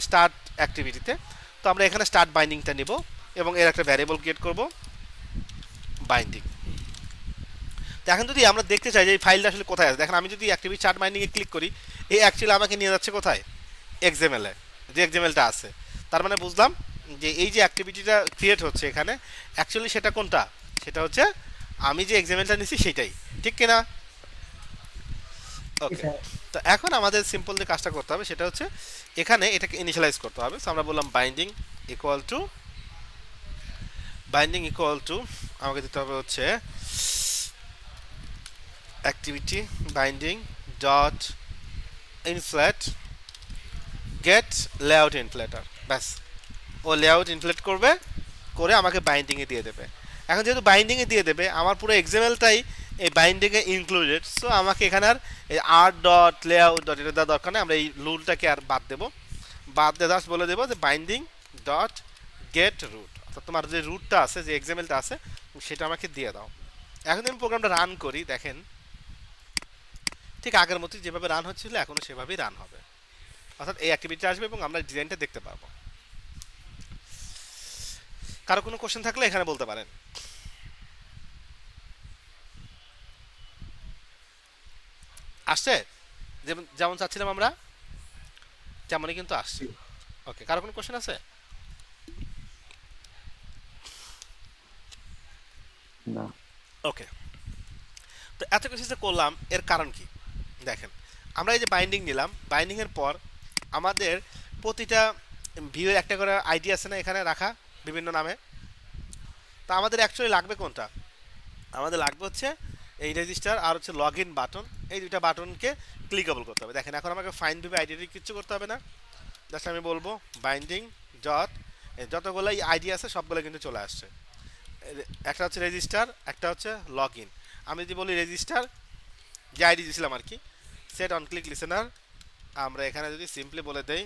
স্টার্ট অ্যাক্টিভিটিতে, তো আমরা এখানে স্টার্ট বাইন্ডিংটা নিব এবং এর একটা ভ্যারিয়েবল ক্রিয়েট করব বাইন্ডিং। তো এখন যদি আমরা দেখতে চাই যে এই ফাইলটা আসলে কোথায় আছে, দেখেন আমি যদি অ্যাক্টিভিটি স্টার্ট বাইন্ডিংয়ে ক্লিক করি এই অ্যাকচুয়ালি আমাকে নিয়ে যাচ্ছে কোথায়, এক্সএমএলে, যে এক্সএমএলটা আছে। তার মানে বুঝলাম যে এই যে অ্যাক্টিভিটিটা ক্রিয়েট হচ্ছে এখানে অ্যাকচুয়ালি সেটা কোনটা, সেটা হচ্ছে আমি যে এক্সএমএলটা নিছি সেটাই, ঠিক কিনা? ওকে, তো এখন আমাদের সিম্পল যে কাজটা করতে হবে সেটা হচ্ছে এখানে এটাকে ইনিশিয়ালাইজ করতে হবে। সো আমরা বললাম বাইন্ডিং ইকুয়াল টু আমাকে দিতে হবে হচ্ছে activity binding dot inflate get layout inflater, ব্যাস। ও লেআউট ইনফ্লেট করবে, করে আমাকে বাইন্ডিংয়ে দিয়ে দেবে। এখন যেহেতু বাইন্ডিংয়ে দিয়ে দেবে আমার পুরো এক্সএমএলটাই এই বাইন্ডিংয়ে ইনক্লুডেড, সো আমাকে এখানে আর এই আর ডট লেআউট ডট এটা দেওয়ার দরকার নেই। আমরা এই রুলটাকে আর বাদ দেবো, বাদ দিয়ে জাস্ট বলে দেবো যে বাইন্ডিং ডট গেট রুট, অর্থাৎ তোমার যে রুটটা আছে যে এক্সএমএলটা আছে সেটা আমাকে দিয়ে দাও। এখন আমি প্রোগ্রামটা রান করি, দেখেন ঠিক আগের মতোই যেভাবে রান হচ্ছিল এখনও সেভাবেই রান হবে, অর্থাৎ এই অ্যাক্টিভিটি আসবে এবং আমরা ডিজাইনটা দেখতে পারবো। কারো কোনো কোশ্চেন থাকলে এখানে বলতে পারেন। আসছে যেমন যেমন চাচ্ছিলাম আমরা তেমনই কিন্তু আসছে। ওকে, কারো কোনো কোশ্চেন আছে? না। ওকে, তো এত কিছু যে করলাম এর কারণ কি দেখেন, আমরা এই যে বাইন্ডিং নিলাম, বাইন্ডিংয়ের পর আমাদের প্রতিটা ভিউয়ের একটা করে আইডি আছে না এখানে রাখা বিভিন্ন নামে, তা আমাদের অ্যাকচুয়ালি লাগবে কোনটা, আমাদের লাগবে হচ্ছে এই রেজিস্টার আর হচ্ছে লগ ইন বাটন, এই দুইটা বাটনকে ক্লিকেবল করতে হবে। দেখেন এখন আমাকে ফাইন্ড ভিউ আইডি কিচ্ছু করতে হবে না, জাস্ট আমি বলবো বাইন্ডিং ডট যতগুলো আইডি আছে সবগুলো কিন্তু চলে আসছে। একটা হচ্ছে রেজিস্টার, একটা হচ্ছে লগ ইন। আমি যদি বলি রেজিস্টার যে আইডি দিয়েছিলাম আর কি, সেট অন ক্লিক লিসেনার, আমরা এখানে যদি সিম্পলি বলে দেই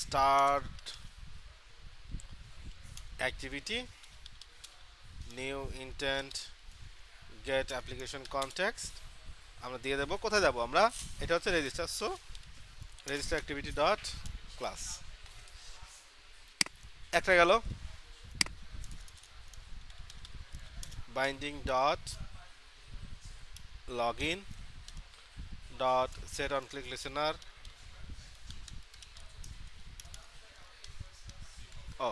start activity new intent get application context, আমরা দিয়ে দেবো কোথায় যাব আমরা, এটা হচ্ছে register, so register activity dot class, একটা গেল binding dot log in dot set on click listener, ও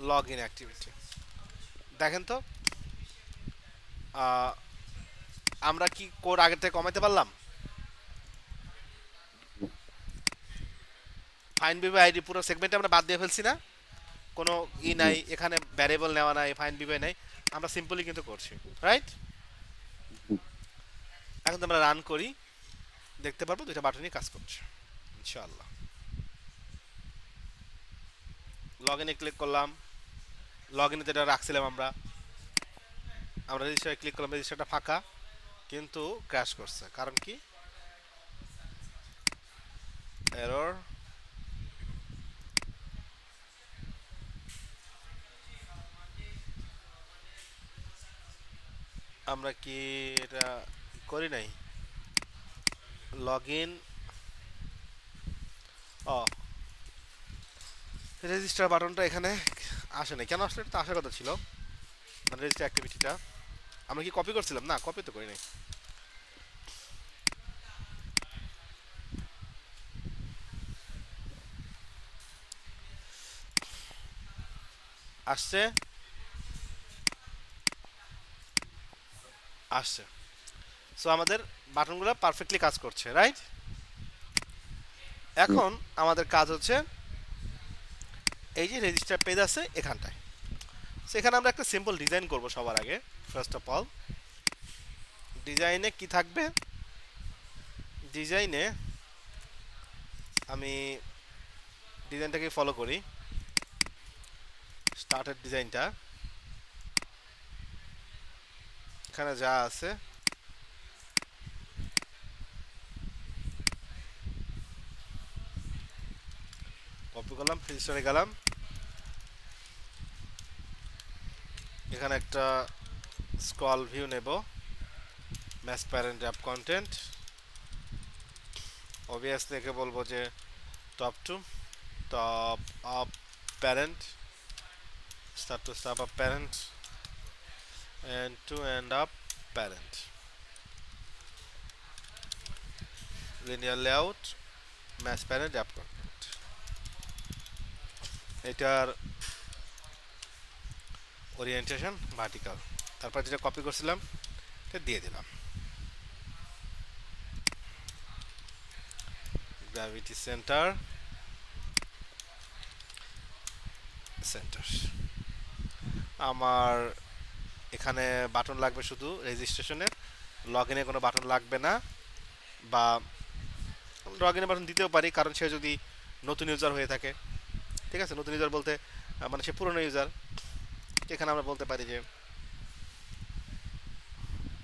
লগ ইন অ্যাক্টিভিটি। দেখেন তো আমরা কি কোড আগের থেকে কমাইতে পারলাম? ফাইন বিবে আইডি পুরো সেগমেন্টে আমরা বাদ দিয়ে ফেলছি না, কোনো জি নাই এখানে, ভ্যারিয়েবল নেওয়া নাই, ফাইন বিবে নাই, আমরা সিম্পলি কিন্তু করছি, রাইট? জি। এখন তো আমরা রান করি, দেখতে পারবো দুইটা বাটনই কাজ করছে ইনশাআল্লাহ। লগ ইনে ক্লিক করলাম, লগ ইনে যেটা রাখছিলাম আমরা আমরা রেজিস্টারে ক্লিক করলাম, রেজিস্টারটা ফাঁকা কিন্তু ক্র্যাশ করছে, কারণ কি? এরর। আমরা কি এটা করি নাই? লগ ইন, ও রেজিস্টার বাটনটা এখানে আসে নাই কেন? আসলে এটা তো আসার কথা ছিল, মানে রেজিস্টার অ্যাক্টিভিটিটা আমরা কি কপি করছিলাম? না, কপি তো করি নাই। আসছে, আসছে। সো আমাদের বাটনগুলো পারফেক্টলি কাজ করছে, রাইট? এখন আমাদের কাজ হচ্ছে এই যে রেজিস্টার পেজ আছে এখানটায়, সেখানে আমরা একটা সিম্পল ডিজাইন করব সবার আগে। ফার্স্ট অফ অল ডিজাইনে কি থাকবে? ডিজাইনে আমি ডিজাইনটাকে ফলো করি, স্টার্টের ডিজাইনটা এখানে যা আছে কপি করলাম, রেজিস্টারে গেলাম, এখানে একটা স্ক্রল ভিউ নেব, match parent app content, obviously একে বলবো যে top to top up parent, start to stop up parent, and to end up parent, linear layout, match parent app content, এটার ওরিয়েন্টেশন ভার্টিক্যাল, তারপর যেটা কপি করছিলাম এটা দিয়ে দিলাম, গ্র্যাভিটি সেন্টার সেন্টার। আমার এখানে বাটন লাগবে শুধু রেজিস্ট্রেশনের, লগ ইনে কোনো বাটন লাগবে না, বা লগ ইনে বাটন দিতেও পারি কারণ সে যদি নতুন ইউজার হয়ে থাকে, ঠিক আছে? নতুন ইউজার বলতে মানে সে পুরনো ইউজার, এখানে আমরা বলতে পারি যে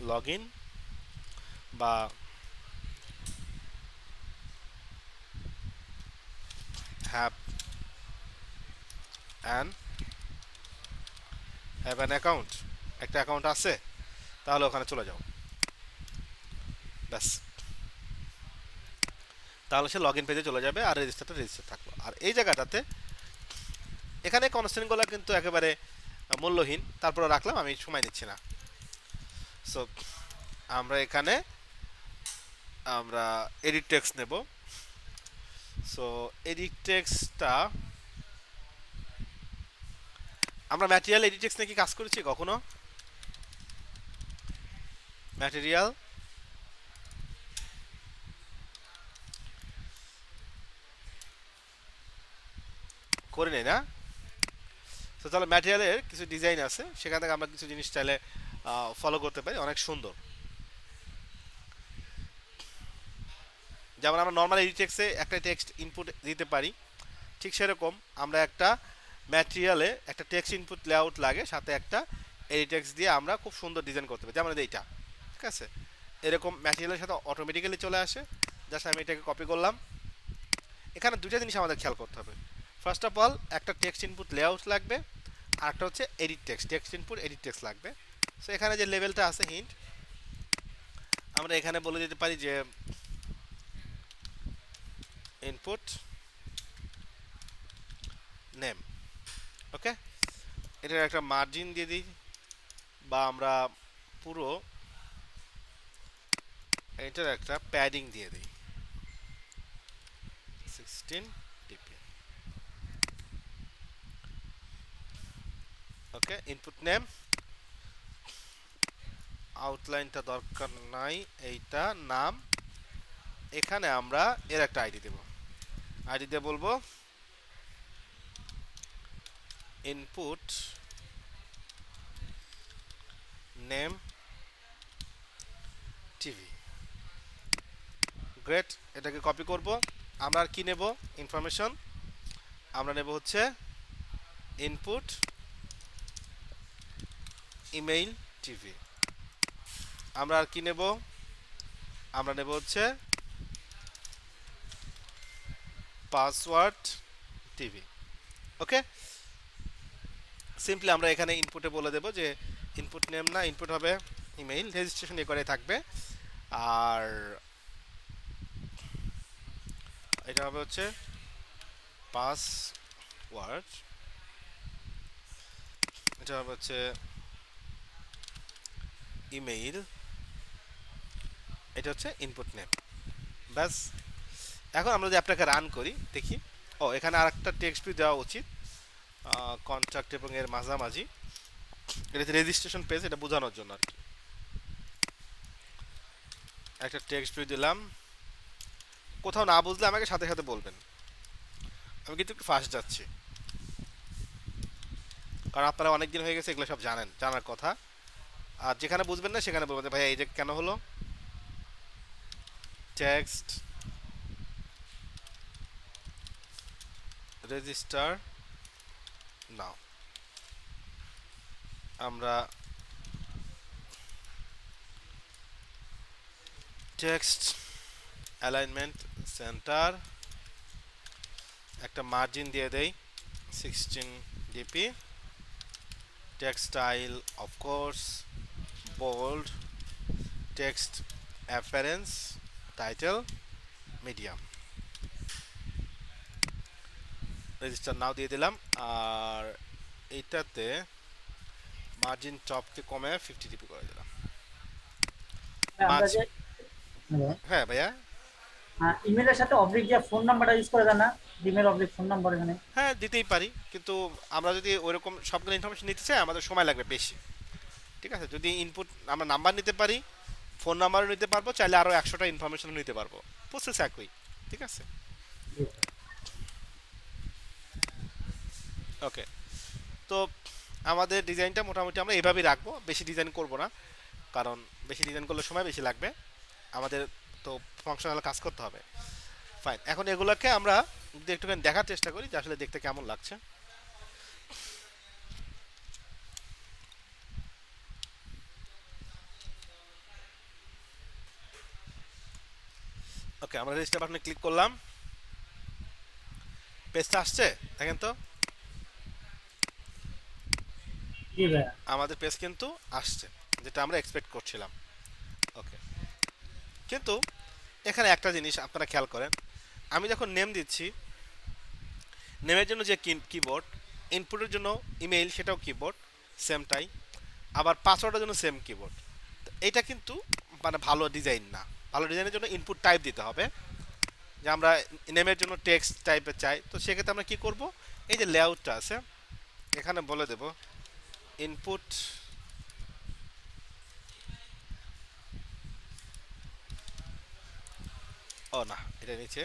লগ ইন বা হ্যাভ অ্যান অ্যাকাউন্ট, একটা অ্যাকাউন্ট আছে তাহলে ওখানে চলে যাও, ব্যাস, তাহলে সে লগ ইন পেজে চলে যাবে আর রেজিস্টারটা রেজিস্টার থাকলো। আর এই জায়গাটাতে এখানে কনস্ট্যান্টগুলো কিন্তু একেবারে মূল্যহীন, তারপরে রাখলাম, আমি সময় নিচ্ছি না। সো আমরা এখানে আমরা এডিট টেক্সট নেব। সো এডিট টেক্সটটা আমরা ম্যাটেরিয়াল এডিট টেক্সট নিয়ে কি কাজ করেছি কখনো? ম্যাটেরিয়াল করে নেই না? তো তাহলে ম্যাটেরিয়ালের কিছু ডিজাইন আছে, সেখান থেকে আমরা কিছু জিনিস চাইলে ফলো করতে পারি, অনেক সুন্দর। যেমন আমরা নর্মাল এডিট টেক্সটে একটা টেক্সট ইনপুট দিতে পারি, ঠিক সেরকম আমরা একটা ম্যাটেরিয়ালে একটা টেক্সট ইনপুট লেআউট লাগে, সাথে একটা এডিট টেক্সট দিয়ে আমরা খুব সুন্দর ডিজাইন করতে পারি, যেমন এইটা, ঠিক আছে? এরকম ম্যাটেরিয়ালের সাথে অটোমেটিক্যালি চলে আসে। জাস্ট আমি এটাকে কপি করলাম। এখানে দুটো জিনিস আমাদের খেয়াল করতে হবে। ফার্স্ট অফ অল একটা টেক্সট ইনপুট লেআউট লাগবে, আর একটা হচ্ছে edit text, text input edit text লাগবে। সো এখানে যে লেভেলটা আছে হিন্ট, আমরা এখানে বলে দিতে পারি যে ইনপুট নেম, ওকে? এটার একটা মার্জিন দিয়ে দিই, বা আমরা পুরো এটার একটা প্যাডিং দিয়ে দিই 16 ডিপি, ওকে? ইনপুট নেম, আউটলাইনটা দরকার নাই, এইটা নাম, এখানে আমরা এর একটা আইডি দেব, আইডি দিয়ে বলবো ইনপুট নেম টিভি। গ্রেট, এটাকে কপি করব। আমরা আর কি নেব ইনফরমেশন, আমরা নেব হচ্ছে ইনপুট ইমেইল টিভি। আমরা আর কি নেব, আমরা নেব হচ্ছে পাসওয়ার্ড টিভি। ওকে, সিম্পলি আমরা এখানে ইনপুটে বলে দেব যে ইনপুট নেম না, ইনপুট হবে ইমেইল, রেজিস্ট্রেশন এ করে থাকবে। আর এটা হবে হচ্ছে পাসওয়ার্ড, এটা হবে হচ্ছে ইমেইল, এটা হচ্ছে ইনপুট নেম। ব্যাস, এখন আমরা যদি অ্যাপটাকে রান করি দেখি, ও এখানে আর একটা টেক্সট দেওয়া উচিত কন্ট্রাক্ট এবং এর মাঝামাঝি, এটা রেজিস্ট্রেশন পেজ, এটা বোঝানোর জন্য আর কি। একটা টেক্সট দিলাম, কোথাও না বুঝলে আমাকে সাথে সাথে বলবেন, আমি কিন্তু একটু ফাস্ট যাচ্ছি, কারণ আপনারা অনেক দিন হয়ে গেছে এগুলো সব জানেন, জানার কথা। আর যেখানে বুঝবেন না সেখানে বলবেন ভাইয়া এই যে কেন হলো টেক্সট রেজিস্টার নাও। আমরা টেক্সট অ্যালাইনমেন্ট সেন্টার, একটা মার্জিন দিয়ে দেই 16 DP, text style of course bold, text appearance title medium, register now দিয়ে দিলাম। আর এইটাতে মার্জিন টপকে কমে 50 ডিপি করে দিলাম। আমরা যে হ্যাঁ ভাইয়া, ইমেলের সাথে অবলিক যে ফোন নাম্বারটা ইউজ করে দেন না, ইমেল অবলিক ফোন নাম্বার এখানে। হ্যাঁ দিতেই পারি, কিন্তু আমরা যদি ওইরকম সবগুলো ইনফরমেশন নিতে চাই আমাদের সময় লাগবে বেশি। ঠিক আছে, যদি ইনপুট আমরা নাম্বার নিতে পারি, ফোন নাম্বারও নিতে পারবো, চাইলে আরও 100টা ইনফরমেশনও নিতে পারবো, প্রসেস একই। ঠিক আছে, ওকে। তো আমাদের ডিজাইনটা মোটামুটি আমরা এভাবেই রাখবো, বেশি ডিজাইন করব না, কারণ বেশি ডিজাইন করলে সময় বেশি লাগবে, আমাদের তো ফাংশনাল কাজ করতে হবে। ফাইন, এখন এগুলোকে আমরা যদি একটুখানি দেখার চেষ্টা করি যে আসলে দেখতে কেমন লাগছে। ওকে, আমরা রেজিস্টার বাটনে ক্লিক করলাম, পেজটা আসছে দেখেন তো, জি ভাইয়া। আমাদের পেজ কিন্তু আসছে যেটা আমরা এক্সপেক্ট করছিলাম। ওকে, কিন্তু এখানে একটা জিনিস আপনারা খেয়াল করেন, আমি যখন নেম দিচ্ছি, নেমের জন্য যে কিবোর্ড, ইনপুটের জন্য ইমেইল সেটাও কিবোর্ড সেমটাই, আবার পাসওয়ার্ডের জন্য সেম কিবোর্ড। এটা কিন্তু মানে ভালো ডিজাইন না। ভালো ডিজাইনের জন্য ইনপুট টাইপ দিতে হবে, যে আমরা নেমের জন্য টেক্সট টাইপের চাই, তো সেক্ষেত্রে আমরা কি করব, এই যে লেআউটটা আছে এখানে বলে দেব ইনপুট ও না, এটা নিচে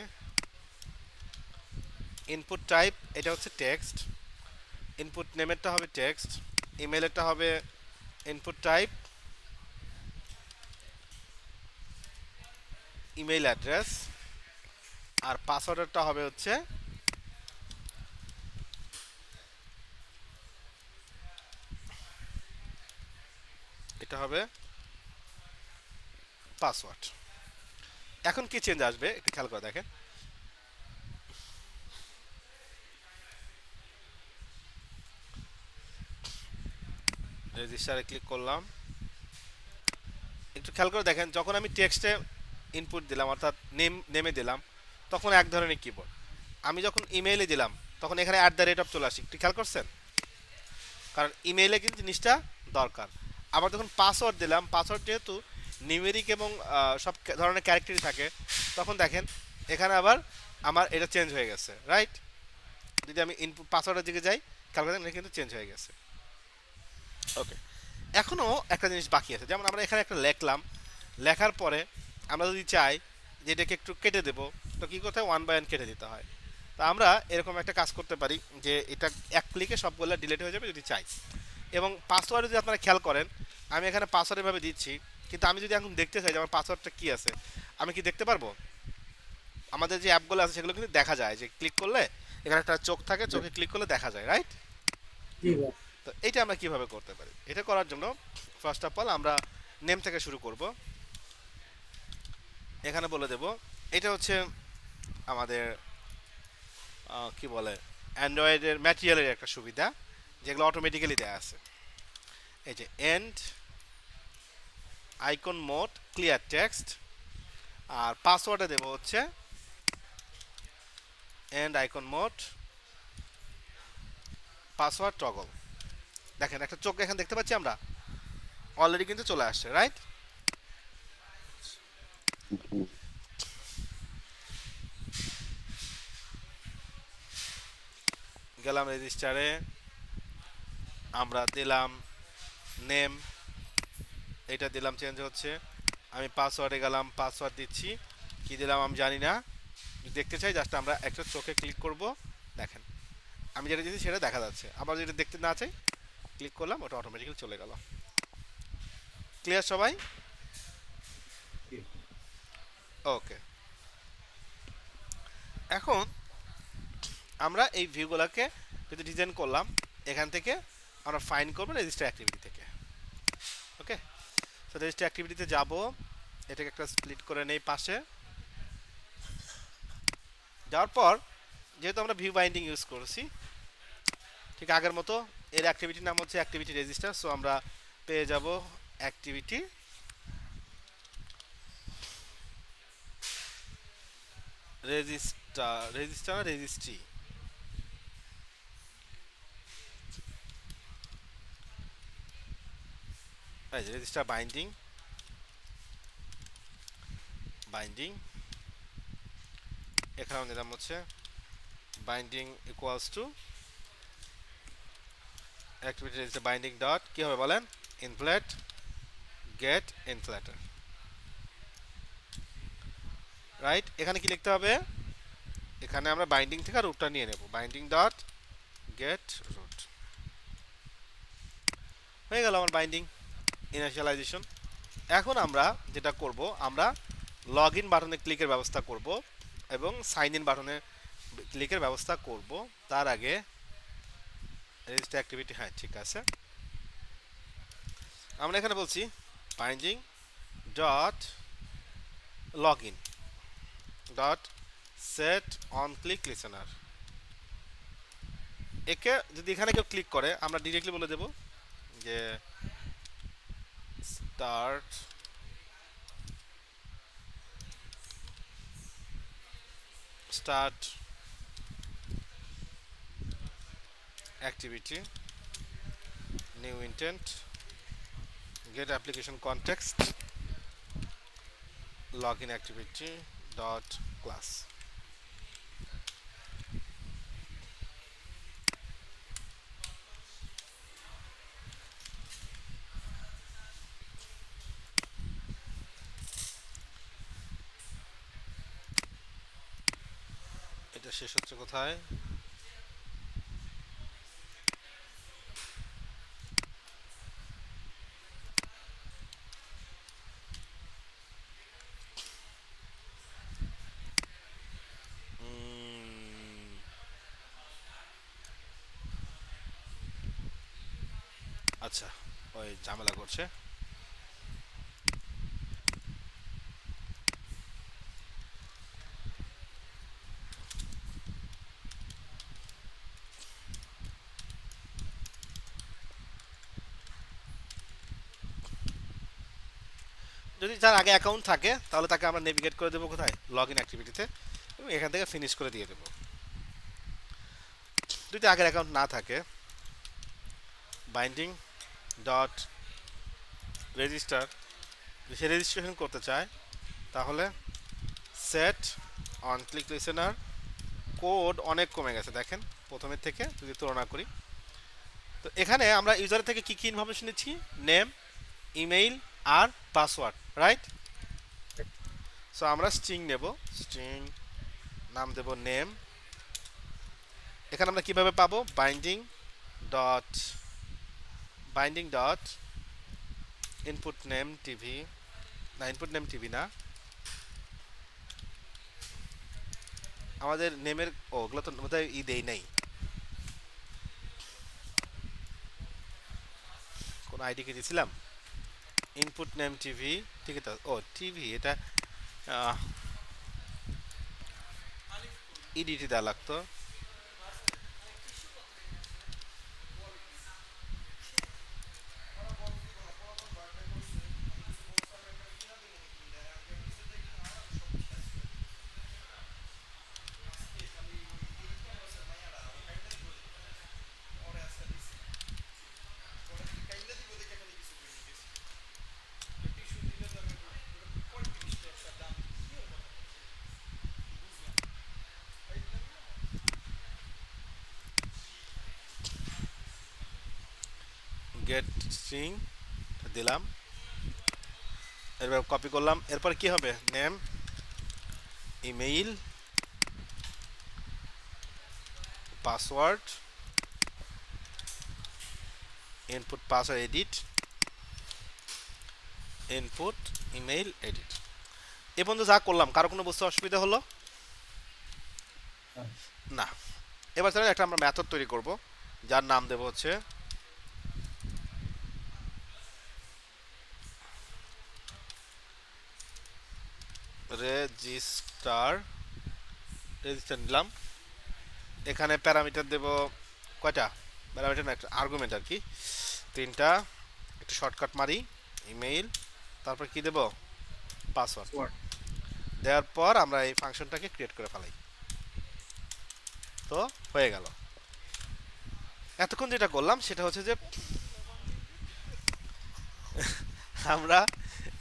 ইনপুট টাইপ, এটা হচ্ছে টেক্সট, ইনপুট নেমেরটা হবে টেক্সট, ইমেলেরটা হবে ইনপুট টাইপ ইমেল অ্যাড্রেস, আর পাসওয়ার্ডেরটা হবে হচ্ছে এটা হবে পাসওয়ার্ড। এখন কি চেঞ্জ আসবে একটু খেয়াল করে দেখেন, রেজিস্টারে ক্লিক করলাম, একটু খেয়াল করে দেখেন যখন আমি টেক্সটে ইনপুট দিলাম অর্থাৎ নেমে দিলাম তখন এক ধরনের কিবোর্ড, আমি যখন ইমেইলে দিলাম তখন এখানে @ চলে আসি, একটু খেয়াল করছেন, কারণ ইমেইলে কিন্তু জিনিসটা দরকার। আবার যখন পাসওয়ার্ড দিলাম, পাসওয়ার্ড যেহেতু নিউমেরিক এবং সব ধরনের ক্যারেক্টারই থাকে, তখন দেখেন এখানে আবার আমার এটা চেঞ্জ হয়ে গেছে, রাইট? যদি আমি ইনপুট পাসওয়ার্ডের দিকে যাই খেয়াল করেন এটা কিন্তু চেঞ্জ হয়ে গেছে। ওকে, এখনও একটা জিনিস বাকি আছে, যেমন আমরা এখানে একটা লিখলাম, লেখার পরে আমরা যদি চাই যে এটাকে একটু কেটে দেবো, তো কী করতে হয়, 1 বাই 1 কেটে দিতে হয়। তো আমরা এরকম একটা কাজ করতে পারি যে এটা এক ক্লিকে সবগুলো ডিলিট হয়ে যাবে যদি চাই। এবং পাসওয়ার্ড যদি আপনারা খেয়াল করেন, আমি এখানে পাসওয়ার্ড এভাবে দিচ্ছি, কিন্তু আমি যদি এখন দেখতে চাই যে আমার পাসওয়ার্ডটা কী আছে, আমি কি দেখতে পারবো? আমাদের যে অ্যাপগুলো আছে সেগুলো কিন্তু দেখা যায়, যে ক্লিক করলে এখানে একটা চোখ থাকে, চোখে ক্লিক করলে দেখা যায়, রাইট? জি ভাই। তো এইটা আমরা কিভাবে করতে পারি? এটা করার জন্য ফার্স্ট অফ অল আমরা নেম থেকে শুরু করব। এখানে বলে দেব এটা হচ্ছে আমাদের কি বলে অ্যান্ড্রয়েডের ম্যাটেরিয়ালের একটা সুবিধা, যেগুলো অটোমেটিক্যালি দেওয়া আছে। এই যে end icon mode clear text, আর পাসওয়ার্ডে দেব হচ্ছে end icon mode password toggle. দেখেন একটা চোখ এখানে দেখতে পাচ্ছি আমরা, অলরেডি কিন্তু চলে আসছে, রাইট? গেলাম রেজিস্টারে, আমরা দিলাম নেম, এটা দিলাম চেঞ্জ হচ্ছে। আমি পাসওয়ার্ডে গেলাম, পাসওয়ার্ড দিচ্ছি, কি দিলাম আমি জানি না, দেখতে চাই জাস্ট আমরা একটা চোখে ক্লিক করব, দেখেন আমি যেটা দিচ্ছি সেটা দেখা যাচ্ছে। আবার যেটা দেখতে না চাই ক্লিক করলাম, ওটা অটোমেটিক্যালি চলে গেল। ক্লিয়ার সবাই? ওকে, এখন আমরা এই ভিউগুলোকে যদি ডিজাইন করলাম, এখান থেকে আমরা ফাইন করবো রেজিস্টার অ্যাক্টিভিটি থেকে। ওকে, তো রেজিস্টার অ্যাক্টিভিটিতে যাব, এটাকে একটা স্প্লিট করে নেই পাশে। যাওয়ার পর যেহেতু আমরা ভিউ বাইন্ডিং ইউজ করছি, ঠিক আগের মতো এর অ্যাক্টিভিটির নাম হচ্ছে অ্যাক্টিভিটি রেজিস্টার। সো আমরা পেয়ে যাব অ্যাক্টিভিটি রেজিস্ট্রি। রেজিস্টার বাইন্ডিং এখানে নিলাম হচ্ছে binding equals to activity register binding dot কি হবে বলেন, ইনফ্লেট গেট ইনফ্লেটার, রাইট? এখানে কি লিখতে হবে, এখানে আমরা বাইন্ডিং থেকে রুটটা নিয়ে নেব, বাইন্ডিং ডট গেট রুট। হয়ে গেল আমার বাইন্ডিং ইনিশিয়ালাইজেশন। এখন আমরা যেটা করব, আমরা লগ ইন বাটনে ক্লিকের ব্যবস্থা করব এবং সাইন ইন বাটনে ক্লিকের ব্যবস্থা করব। তার আগে রেজিস্টার অ্যাক্টিভিটি, হ্যাঁ ঠিক আছে, আমরা এখানে বলছি binding dot log in dot set on click listener. একে যদি এখানে কেউ ক্লিক করে, আমরা ডিরেক্টলি বলে দেব যে start activity, new intent, get application context, login activity dot class. এটা শেষ হচ্ছে কোথায়? আচ্ছা, ওই ঝামেলা করছে। যদি যার আগে অ্যাকাউন্ট থাকে তাহলে তাকে আমরা নেভিগেট করে দেবো কোথায়, লগ ইন অ্যাক্টিভিটিতে, এবং এখান থেকে ফিনিশ করে দিয়ে দেবো। যদি আগের অ্যাকাউন্ট না থাকে, বাইন্ডিং ডট রেজিস্টার, সে রেজিস্ট্রেশন করতে চায় তাহলে set on click listener. Code অনেক কমে গেছে দেখেন প্রথমের থেকে যদি তুলনা করি। তো এখানে আমরা ইউজার থেকে কী কী ইনফরমেশন নিচ্ছি, নেম, ইমেইল আর পাসওয়ার্ড, রাইট? সো আমরা স্ট্রিং নেব, স্ট্রিং নাম দেব নেম, এখানে আমরা কিভাবে পাবো? Dot binding dot input name TV, না ইনপুট নেম টিভি না, আমাদের নেমের ওগুলো তো বোধহয় দেই নাই, কোন আইডি কে দিয়েছিলাম? ইনপুট নেম টিভি, ঠিক আছে। ও টিভি, এটা ইডিটি দেওয়া লাগতো। গেট স্ট্রিং দিলাম, এরপর কপি করলাম। এরপর কি হবে? Name, email, password, input password edit, input email edit. এ পর্যন্ত যা করলাম কারো কোনো বুঝতে অসুবিধা হলো না? এবার তাহলে একটা আমরা মেথড তৈরি করব, যার নাম দেব হচ্ছে রেজিস্টার। রেজিস্টার নিলাম, এখানে প্যারামিটার দেব কয়টা? প্যারামিটার না, একটা আর্গুমেন্ট আর কি, 3টা। একটু শর্টকাট মারি, ইমেইল, তারপর কি দেব? পাসওয়ার্ড। দেওয়ার পর আমরা এই ফাংশনটাকে ক্রিয়েট করে ফেলাই, তো হয়ে গেল। এতক্ষণ যেটা করলাম সেটা হচ্ছে যে আমরা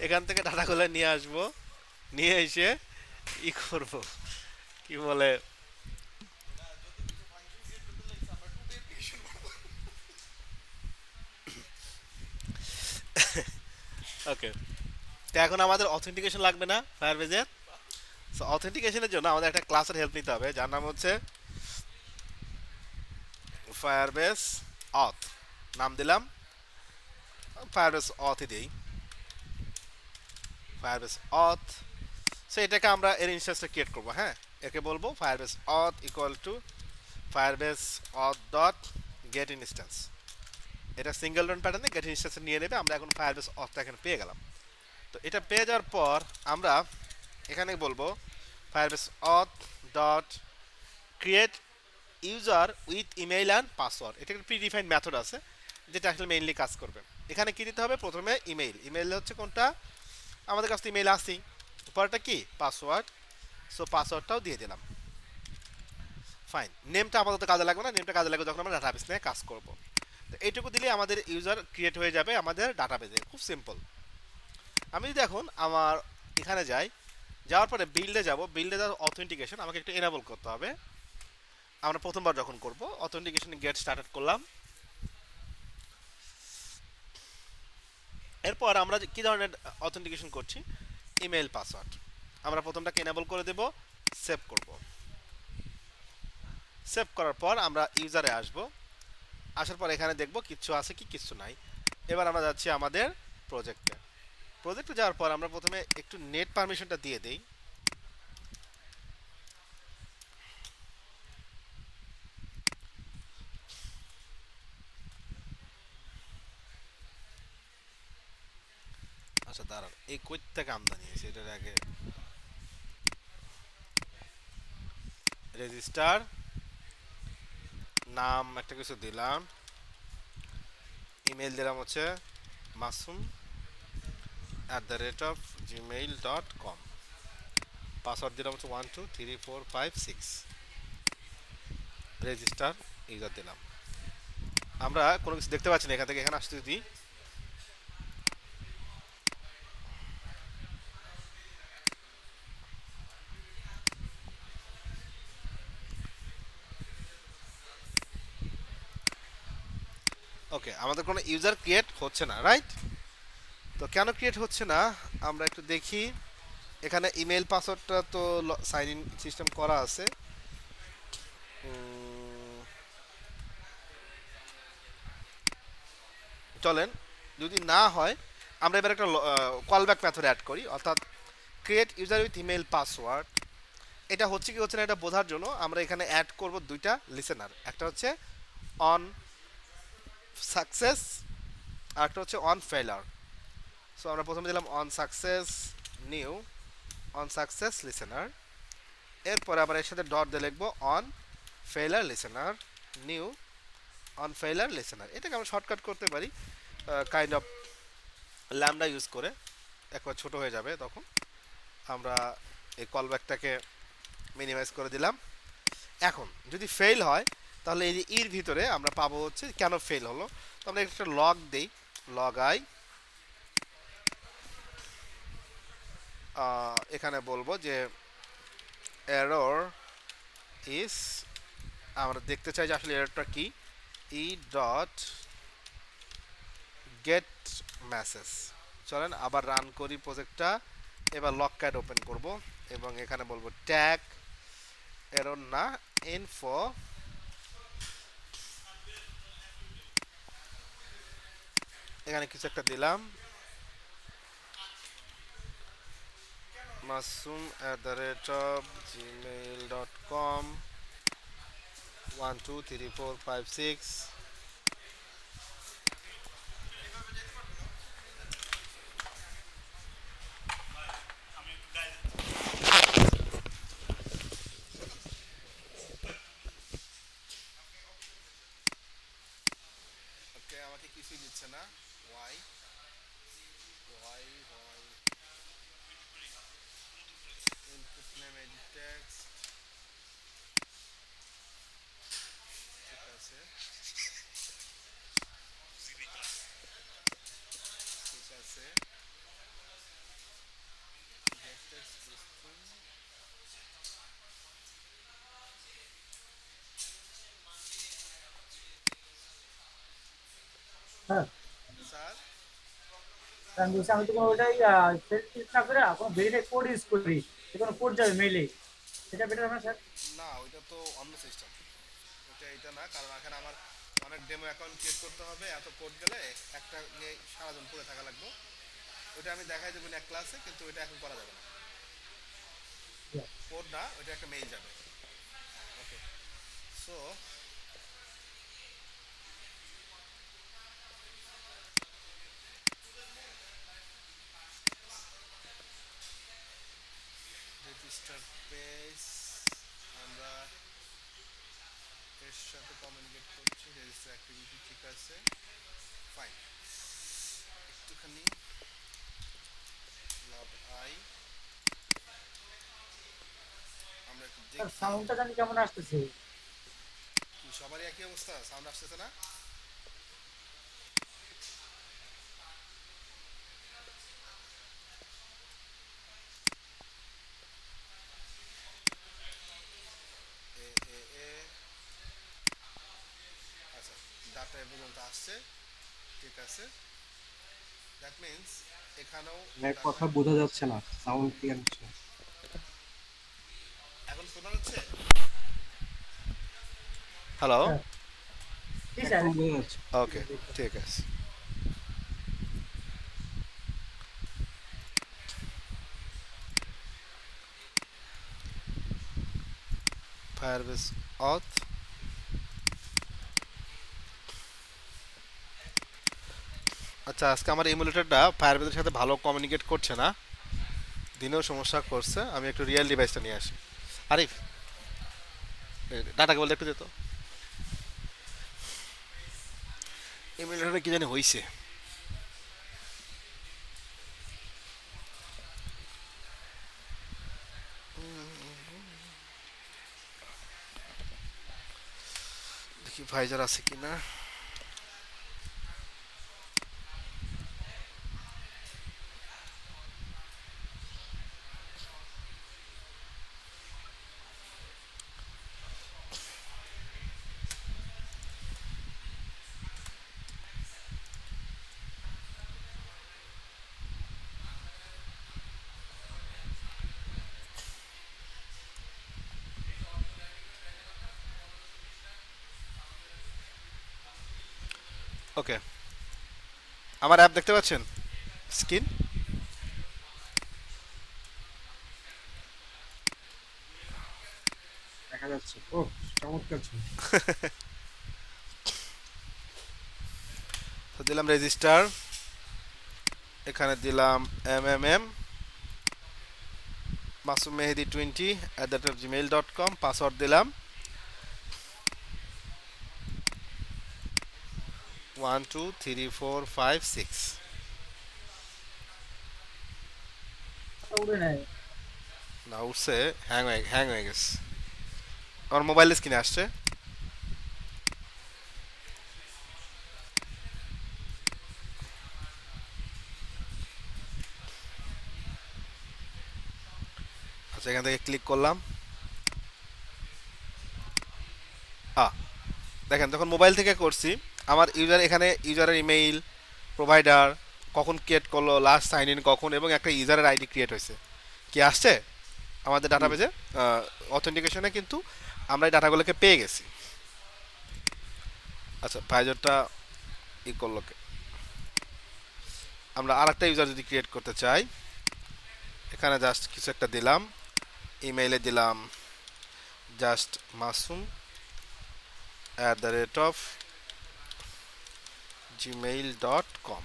এখান থেকে ডাটাগুলো নিয়ে আসব, নিয়ে এসে ই করব, কি বলে, ওকে। তো এখন আমাদের অথেন্টিকেশন লাগবে না ফায়ারবেজের। সো অথেন্টিকেশনের জন্য আমাদের একটা ক্লাসের হেল্প নিতে হবে, যার নাম হচ্ছে ফায়ারবেস অথ। নাম দিলাম ফায়ারবেস অথই দেই, ফায়ারবেস অথ। সো এটাকে আমরা এর ইনস্ট্যান্সটা ক্রিয়েট করবো। হ্যাঁ, একে বলবো Firebase auth equal to Firebase auth dot get instance. এটা সিঙ্গেল রান প্যাটার্নে গেট ইনস্ট্যান্স নিয়ে নেবে। আমরা এখন ফায়ারবেস অথটা এখানে পেয়ে গেলাম। তো এটা পেয়ে যাওয়ার পর আমরা এখানে বলবো Firebase auth dot create user with email and password. এটা একটা প্রিডিফাইন্ড মেথড আছে যেটা আসলে মেইনলি কাজ করবে। এখানে কি দিতে হবে? প্রথমে ইমেইল। ইমেইল হচ্ছে কোনটা? আমাদের কাছে ইমেইল আসেই। পরেরটা কি? পাসওয়ার্ড। সো পাসওয়ার্ডটাও দিয়ে দিলাম। ফাইন। নেমটা আপাতত কাজে লাগবে না, নেমটা কাজে লাগবে যখন আমরা ডাটাবেস নিয়ে কাজ করব। তো এইটুকু দিলে আমাদের ইউজার ক্রিয়েট হয়ে যাবে আমাদের ডাটাবেসে। খুব সিম্পল। আমি যদি এখন আমার এখানে যাই, যাওয়ার পরে বিল্ডে যাব, বিল্ডে যাওয়ার অথেন্টিকেশন আমাকে একটু এনাবল করতে হবে। আমরা প্রথমবার যখন করব অথেন্টিকেশন গেট স্টার্টেড করলাম। এরপর আমরা কি ধরনের অথেন্টিকেশন করছি? Email password. আমরা প্রথমটাকে এনাবল করে দেব, সেভ করব। সেভ করার পর আমরা ইউজারে আসব। আসার পর এখানে দেখব কিছু আছে কি কিছু নাই। এবার আমরা যাচ্ছি আমাদের প্রজেক্টে। প্রজেক্টে যাওয়ার পর আমরা প্রথমে একটু নেট পারমিশনটা দিয়ে দেই। আচ্ছা দাঁড়ান, এই কই থেকে আমদানি হয়েছে এটার আগে রেজিস্টার নাম একটা কিছু দিলাম, ইমেল দিলাম হচ্ছে masum@gmail.com, পাসওয়ার্ড দিলাম হচ্ছে 123456, রেজিস্টার ইউজার দিলাম। আমরা কোনো কিছু দেখতে পাচ্ছি না এখান থেকে। এখানে আসতে যদি ওকে, আমাদের কোনো ইউজার ক্রিয়েট হচ্ছে না, রাইট? তো কেন ক্রিয়েট হচ্ছে না আমরা একটু দেখি। এখানে ইমেল পাসওয়ার্ডটা তো সাইন ইন সিস্টেম করা আছে। চলেন যদি না হয় আমরা এবার একটা কলব্যাক মেথড অ্যাড করি, অর্থাৎ create user with email password. এটা হচ্ছে কি হচ্ছে না এটা বোঝার জন্য আমরা এখানে অ্যাড করব দুইটা লিসেনার, একটা হচ্ছে অন সাকসেস আর একটা হচ্ছে অন ফেলার। সো আমরা প্রথমে দিলাম on success new on success listener, এরপরে আবার এর সাথে ডট দিয়ে লিখবো অন ফেলার লিসেনার নিউ অন ফেলার লিসেনার। এটাকে আমরা শর্টকাট করতে পারি কাইন্ড অফ ল্যামডা ইউজ করে, একবার ছোট হয়ে যাবে তখন। আমরা এই কলব্যাকটাকে মিনিমাইজ করে দিলাম। এখন যদি ফেল হয় তাহলে এই যে ইর ভিতরে আমরা পাবো হচ্ছে কেন ফেল হলো। তো আমরা একটা লগ দেই, লগ আই, এখানে বলবো যে এরর ইজ, আমরা দেখতে চাই যে আসলে এররটা কি, ই ডট গেট মেসেজ। চলেন আবার রান করি প্রজেক্টটা, এবার লগ ক্যাট ওপেন করব এবং এখানে বলবো ট্যাগ এরর না ইনফো, এখানে কিছু একটা দিলাম masum@gmail.com 1 2 3 4 5 6। ওকে আমাকে কিছুই দিচ্ছে না, Y Y Y input name edit text, ঠিক আছে ঠিক আছে get text system, হ্যাঁ স্যার আমি বলছি আমি তো কোনো ওইটাই সেট না করে কোনো ভেরিফাই কোড ইউজ করি, যে কোনো কোড যাবে মেইলে, সেটা বেটার হবে না স্যার? না ওইটা তো অন্য সিস্টেম, ওইটা এটা না, কারণ এখানে আমার অনেক ডেমো অ্যাকাউন্ট ক্রিয়েট করতে হবে, এত কোড গেলে একটা নিয়ে সারাদিন পড়ে থাকা লাগবে। ওইটা আমি দেখাই দেবো এক ক্লাসে, কিন্তু ওইটা এখন করা যাবে না, কোড না, ওইটা একটা মেইল যাবে। ওকে সো রেজিস্টার পেজ আমরা এর সাথে কমিউনিকেট করছি, রেজিস্টার অ্যাক্টিভিটি ঠিক আছে ফাইন। একটুখানি লগ আই আমরা একটু স্যার দেখি, সাউন্ডটা জানি কেমন আসতেছে। কি সবারই একই অবস্থা, সাউন্ড আসতেছে না? এ এ এ আচ্ছা ডাটা এ পর্যন্ত আসছে, ঠিক আছে। দ্যাট মিন্স এখানেও এর কথা বোঝা যাচ্ছে না, সাউন্ড ক্লিয়ার হচ্ছে না। এখন শোনা যাচ্ছে? হ্যালো, হ্যাঁ জি স্যার। এখন বোঝা যাচ্ছে। ওকে ঠিক আছে। ফায়ারবেস অথ, আচ্ছা আজকে আমার ইমুলেটরটা ফায়ারবেসের সাথে ভালো কমিউনিকেট করছে না, দিনেও সমস্যা করছে, আমি একটু রিয়েল ডিভাইসটা নিয়ে আসি। আরিফ ডাটাকে বলতে একটু দিত, ইমুলেটরে কি জানি হইছে। দেখি ভাইজার আছে কিনা। ওকে আমার অ্যাপ দেখতে পাচ্ছেন স্ক্রিন? দেখা যাচ্ছে। ও চমৎকার ছিল। তো দিলাম রেজিস্টার, এখানে দিলাম MMM মাসুম মেহেদি 20@gmail.com, পাসওয়ার্ড দিলাম 1 2 3 4 5 6। উঠে নেয়। না উঠছে, হ্যাং হয়ে গেছে। আমার মোবাইল স্ক্রিনে আসছে। আচ্ছা এখান থেকে ক্লিক করলাম। দেখেন তখন মোবাইল থেকে করছি, আমার ইউজার এখানে ইউজারের ইমেইল, প্রোভাইডার, কখন ক্রিয়েট করলো, লাস্ট সাইন ইন কখন, এবং একটা ইউজারের আইডি ক্রিয়েট হয়েছে কি আসছে আমাদের ডাটাবেজে অথেন্টিকেশনে, কিন্তু আমরা এই ডাটাগুলোকে পেয়ে গেছি। আচ্ছা ব্রাউজারটা ই করলো কে? আমরা আর একটা ইউজার যদি ক্রিয়েট করতে চাই, এখানে জাস্ট কিছু একটা দিলাম, ইমেইলে দিলাম জাস্ট masum@gmail.com।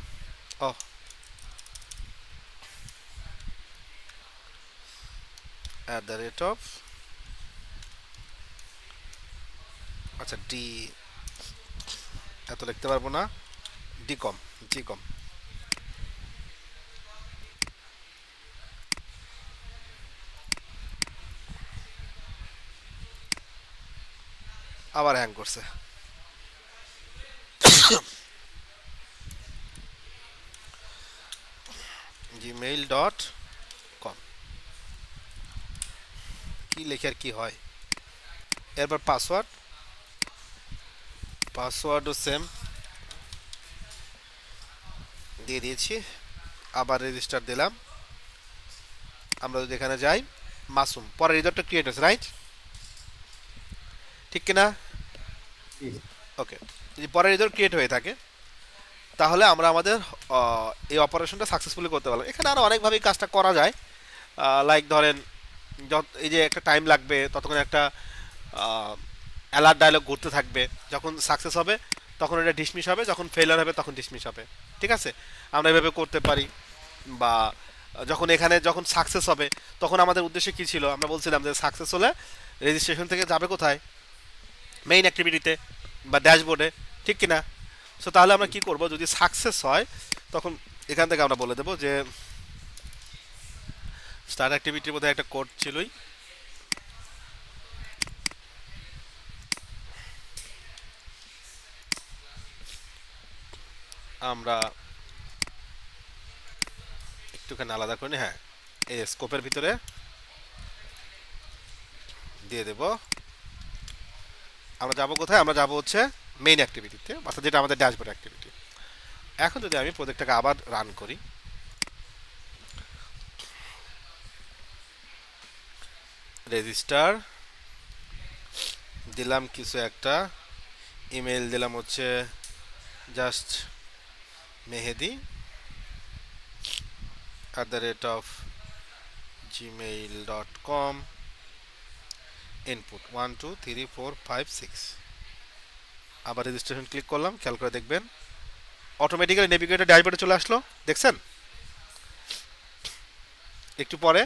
ও @ আচ্ছা ডি, এত লিখতে পারবো না, জি কম। আবার হ্যাং করছে। gmail.com, কি লেখে আর কি হয়। এরপর পাসওয়ার্ডও সেম দিয়ে দিয়েছি, আবার রেজিস্টার দিলাম। আমরা যদি এখানে যাই, মাসুম পরের ইউজারটা ক্রিয়েট হয়েছে, রাইট? ঠিক কিনা? ওকে, যদি পরের ইউজার ক্রিয়েট হয়ে থাকে তাহলে আমরা আমাদের এই অপারেশনটা সাকসেসফুলি করতে পারলাম। এখানে আরও অনেকভাবেই কাজটা করা যায়। লাইক ধরেন এই যে একটা টাইম লাগবে, ততক্ষণ একটা অ্যালার্ট ডায়লগ ঘুরতে থাকবে, যখন সাকসেস হবে তখন এটা ডিসমিস হবে, যখন ফেলার হবে তখন ডিসমিস হবে। ঠিক আছে, আমরা এভাবে করতে পারি। বা যখন সাকসেস হবে তখন আমাদের উদ্দেশ্য কী ছিল, আমরা বলছিলাম যে সাকসেস হলে রেজিস্ট্রেশন থেকে যাবে কোথায়, মেইন অ্যাক্টিভিটিতে বা ড্যাশবোর্ডে, ঠিক কিনা? সো তাহলে আমরা কি করব, যদি সাকসেস হয় তখন এখান থেকে আমরা বলে দেবো যে স্টার্ট অ্যাক্টিভিটির মধ্যে একটা কোড ছিলই, আমরা একটুখানি আলাদা করে হ্যাঁ এই স্কোপের ভিতরে দিয়ে দেব। আমরা যাব কোথায়, আমরা যাব হচ্ছে মেইন অ্যাক্টিভিটিতে, অর্থাৎ যেটা আমাদের ড্যাশবোর্ড অ্যাক্টিভিটি। এখন যদি আমি প্রজেক্টটাকে আবার রান করি, রেজিস্টার দিলাম কিছু একটা, ইমেল দিলাম হচ্ছে জাস্ট মেহেদি @gmail.com, ইনপুট 1 2 3 4 5 6। আবার রেজিস্ট্রেশন ক্লিক করলাম, খেয়াল করে দেখবেন অটোমেটিক্যালি নেভিগেটর ড্যাশবোর্ডে চলে আসলো, দেখছেন? একটু পরে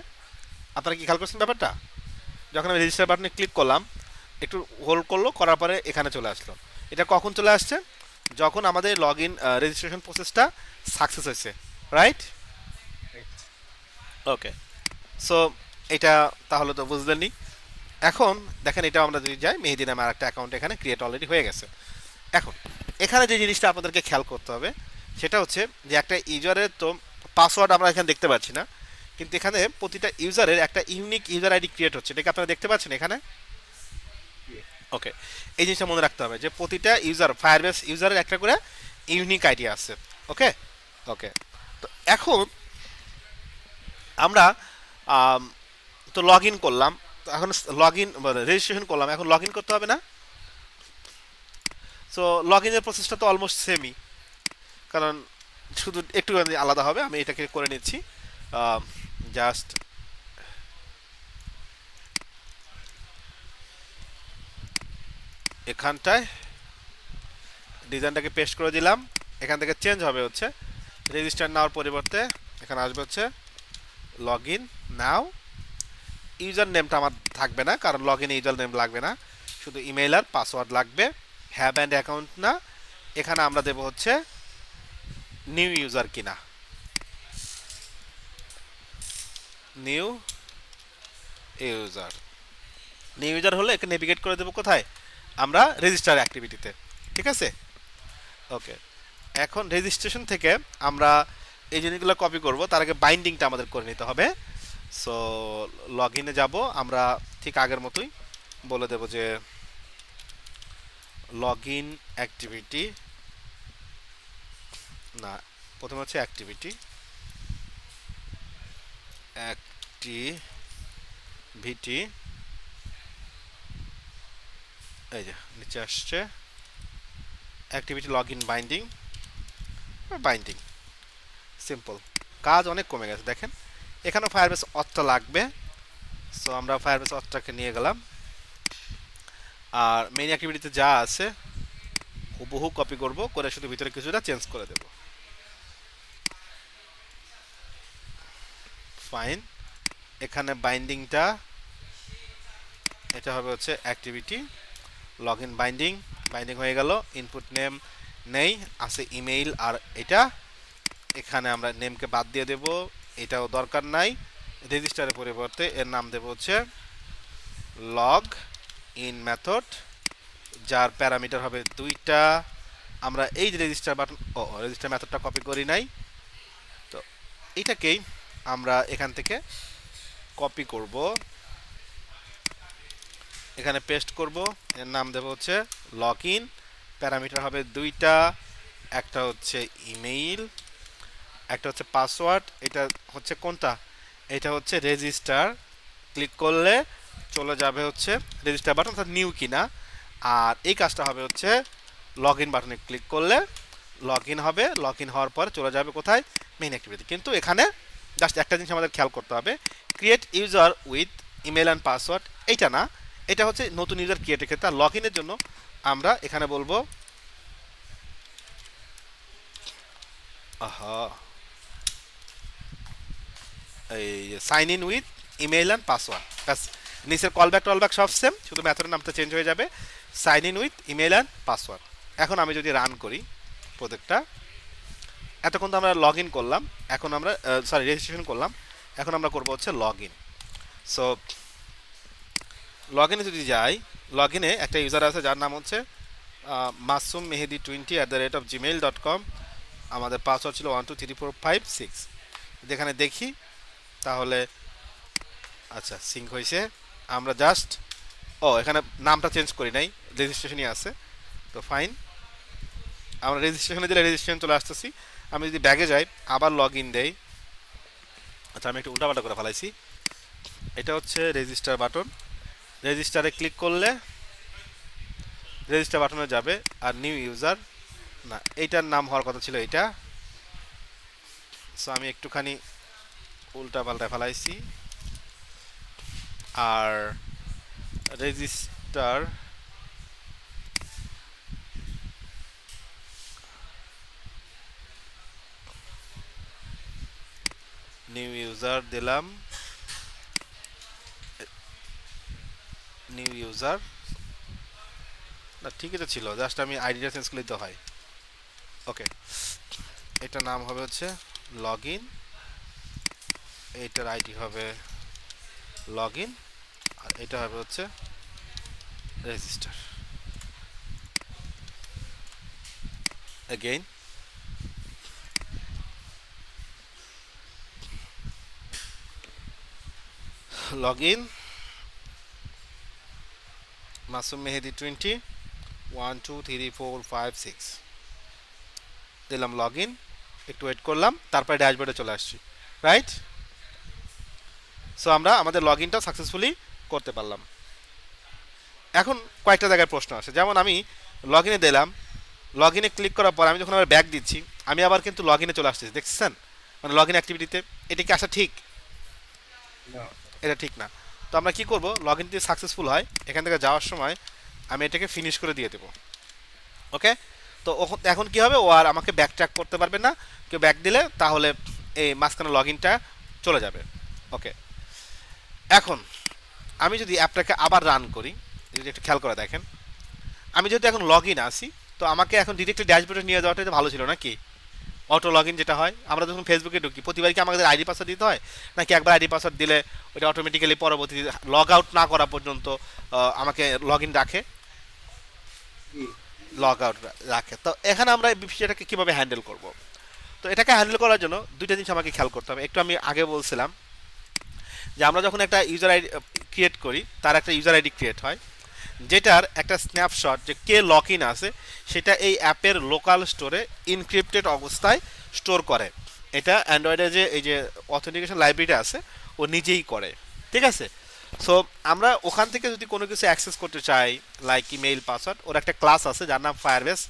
আপনারা কি খেয়াল করছেন ব্যাপারটা, যখন আমি রেজিস্টার বাটনে ক্লিক করলাম একটু হোল্ড করলো, করার পরে এখানে চলে আসলো। এটা কখন চলে আসছে, যখন আমাদের লগ ইন রেজিস্ট্রেশন প্রসেসটা সাকসেস হয়েছে, রাইট? ওকে, সো এটা তাহলে তো বুঝলেনই। এখন দেখেন এটা আমরা যদি যাই, মেহেদি নামে আর একটা অ্যাকাউন্ট এখানে ক্রিয়েট অলরেডি হয়ে গেছে। এখন এখানে যে জিনিসটা আপনাদেরকে খেয়াল করতে হবে সেটা হচ্ছে যে একটা ইউজারের তো পাসওয়ার্ড আমরা এখানে দেখতে পাচ্ছি না, কিন্তু এখানে প্রতিটা ইউজারের একটা ইউনিক ইউজার আইডি ক্রিয়েট হচ্ছে, এটাকে আপনারা দেখতে পাচ্ছেন এখানে। ওকে, এই জিনিসটা মনে রাখতে হবে যে প্রতিটা ইউজার, ফায়ারবেস ইউজারের একটা করে ইউনিক আইডি আছে। ওকে ওকে, তো এখন আমরা তো লগ ইন করলাম, এখন লগ ইন রেজিস্ট্রেশন করলাম, এখন লগ ইন করতে হবে না? সো লগ ইনের প্রসেসটা তো অলমোস্ট সেমই, কারণ শুধু একটু আলাদা হবে, আমি এটাকে করে নিচ্ছি জাস্ট এখানটায় ডিজাইনটাকে পেস্ট করে দিলাম। এখান থেকে চেঞ্জ হবে হচ্ছে রেজিস্টার নাওর পরিবর্তে এখানে আসবে হচ্ছে লগ ইন নাও। ইউজার নেমটা আমার থাকবে না, কারণ লগ ইন ইউজার নেম লাগবে না, শুধু ইমেইল আর পাসওয়ার্ড লাগবে। হ্যাভ অ্যান্ড অ্যাকাউন্ট না, এখানে আমরা দেব হচ্ছে নিউ ইউজার কিনা, নিউ ইউজার। নিউ ইউজার হলে একে নেভিগেট করে দেবো কোথায়, আমরা রেজিস্টার অ্যাক্টিভিটিতে। ঠিক আছে, ওকে। এখন রেজিস্ট্রেশন থেকে আমরা এই জিনিসগুলো কপি করব, তার আগে বাইন্ডিংটা আমাদের করে নিতে হবে। সো লগ ইনে যাবো, আমরা ঠিক আগের মতোই বলে দেব যে লগ ইন অ্যাক্টিভিটি, না প্রথমে হচ্ছে অ্যাক্টিভিটি, অ্যাক্টিভিটি এই যে নিচে আসছে activity log in binding, binding simple. কাজ অনেক কমে গেছে দেখেন, এখানেও ফায়ারবেস অথটা লাগবে। সো আমরা ফায়ারবেস অথটাকে নিয়ে গেলাম, আর মেইন অ্যাক্টিভিটিতে যা আছে হুবহু কপি করব, করে শুধু ভিতরে কিছুটা চেঞ্জ করে দেব। ফাইন, এখানে বাইন্ডিংটা এটা হবে হচ্ছে activity log in binding, binding হয়ে গেল। ইনপুট নেম নেই, আছে ইমেইল, আর এটা এখানে আমরা নেমকে বাদ দিয়ে দেব, এটাও দরকার নাই। রেজিস্টারের পরিবর্তে এর নাম দেব হচ্ছে লগ ইন মেথড, যার প্যারামিটার হবে 2টা। আমরা এই যে রেজিস্টার বাটন, রেজিস্টার মেথডটা কপি করি নাই, তো এটাকেই আমরা এখান থেকে কপি করব, এখানে পেস্ট করব। এর নাম দেব হচ্ছে লগ ইন, প্যারামিটার হবে 2টা, একটা হচ্ছে ইমেইল, একটা হচ্ছে পাসওয়ার্ড। এটা হচ্ছে কোনটা, এটা হচ্ছে রেজিস্টার। ক্লিক করলে চলে যাবে হচ্ছে রেজিস্টার বাটন, অর্থাৎ নিউ কিনা। আর এই কাজটা হবে হচ্ছে লগ ইন বাটনে ক্লিক করলে লগ ইন হবে, লগ ইন হওয়ার পর চলে যাবে কোথায়, মেইন অ্যাক্টিভিটি। কিন্তু এখানে জাস্ট একটা জিনিস আমাদের খেয়াল করতে হবে, create user with email and password, এইটা না, এটা হচ্ছে নতুন ইউজার ক্রিয়েটের ক্ষেত্রে। আর লগ ইনের জন্য আমরা এখানে বলবো এই sign in with email and password, ব্যাস। নিচের কলব্যাক টলব্যাক সব সেম, শুধু মেথডের নামটা চেঞ্জ হয়ে যাবে, sign in with email and password. এখন আমি যদি রান করি প্রজেক্টটা, এতক্ষণ তো আমরা লগ ইন করলাম, এখন আমরা রেজিস্ট্রেশন করলাম, এখন আমরা করবো হচ্ছে লগ ইন। সো লগ ইনে যদি যাই, লগ ইনে একটা ইউজার আছে যার নাম হচ্ছে মাসুম মেহেদি 20@gmail.com, আমাদের পাসওয়ার্ড ছিল 123456। যেখানে দেখি তাহলে আচ্ছা সিঙ্ক হয়েছে, আমরা জাস্ট এখানে নামটা চেঞ্জ করি নাই, রেজিস্ট্রেশনই আছে, তো ফাইন। আমরা রেজিস্ট্রেশনে দিলে রেজিস্ট্রেশন চলে আসতেছি। আমি যদি ব্যাগে যাই আবার লগ ইন দেই, আচ্ছা আমি একটু উল্টাপাল্টা করে ফেলাইছি, এটা হচ্ছে রেজিস্টার বাটন, রেজিস্টারে ক্লিক করলে রেজিস্টার বাটনে যাবে, আর নিউ ইউজার না, এইটার নাম হওয়ার কথা ছিল এটা। সো আমি একটুখানি উল্টা পাল্টা ফেলাইছি, আর রেজিস্টার নিউ ইউজার দিলাম, নিউ ইউজার না, ঠিকই তো ছিল, জাস্ট আমি আইডিটা চেঞ্জ করলেই তো হয়। ওকে, এটার নাম হবে হচ্ছে লগ ইন, এইটার আইডি হবে লগ ইন, আর এটা হবে হচ্ছে register. again log in Masum মেহেদি 20 1 2 3 4 5 6 দিলাম লগ ইন, একটু ওয়েট করলাম, তারপরে ড্যাশবোর্ডে চলে আসছি, রাইট। সো আমরা আমাদের লগ ইনটা সাকসেসফুলি করতে পারলাম। এখন কয়েকটা জায়গায় প্রশ্ন আসে, যেমন আমি লগ ইনে দিলাম, লগ ইনে ক্লিক করার পর আমি যখন আবার ব্যাক দিচ্ছি, আমি আবার কিন্তু লগ ইনে চলে আসতেছি, দেখছেন? মানে লগ ইন অ্যাক্টিভিটিতে। এটা কি আসা ঠিক? না এটা ঠিক না। তো আমরা কি করব, লগ ইন যদি সাকসেসফুল হয় এখান থেকে যাওয়ার সময় আমি এটাকে ফিনিশ করে দিয়ে দেবো। ওকে, তো এখন কি হবে, ও আর আমাকে ব্যাক ট্র্যাক করতে পারবে না। কেউ ব্যাক দিলে তাহলে এই মাঝখানে লগ ইনটা চলে যাবে। ওকে, এখন আমি যদি অ্যাপটাকে আবার রান করি, যদি একটু খেয়াল করে দেখেন, আমি যেহেতু এখন লগ ইন আসি, তো আমাকে এখন ডিরেক্টলি ড্যাশবোর্ডে নিয়ে যাওয়াটাই তো ভালো ছিল নাকি? অটো লগ ইন যেটা হয়, আমরা যখন ফেসবুকে ঢুকি প্রতিবার কি আমাদের আইডি পাসওয়ার্ড দিতে হয়, নাকি একবার আইডি পাসওয়ার্ড দিলে ওটা অটোমেটিক্যালি পরবর্তী লগ আউট না করা পর্যন্ত আমাকে লগ ইন রাখে, লগ আউট রাখে? তো এখানে আমরা এই বিষয়টাকে কীভাবে হ্যান্ডেল করব? তো এটাকে হ্যান্ডেল করার জন্য দুইটা জিনিস আমাকে খেয়াল করতে হবে। একটু আমি আগে বলছিলাম যে আমরা যখন একটা ইউজার আইডি ক্রিয়েট করি, তার একটা ইউজার আইডি ক্রিয়েট হয়, যেটার একটা স্ন্যাপশট যে কে লগ ইন আছে সেটা এই অ্যাপের লোকাল স্টোরে ইনক্রিপ্টেড অবস্থায় স্টোর করে। এটা অ্যান্ড্রয়েডে যে এই যে অথেন্টিকেশন লাইব্রেরিটা আছে ও নিজেই করে, ঠিক আছে? সো আমরা ওখান থেকে যদি কোনো কিছু অ্যাক্সেস করতে চাই, লাইক ইমেইল পাসওয়ার্ড, ওর একটা ক্লাস আছে যার নাম ফায়ারবেস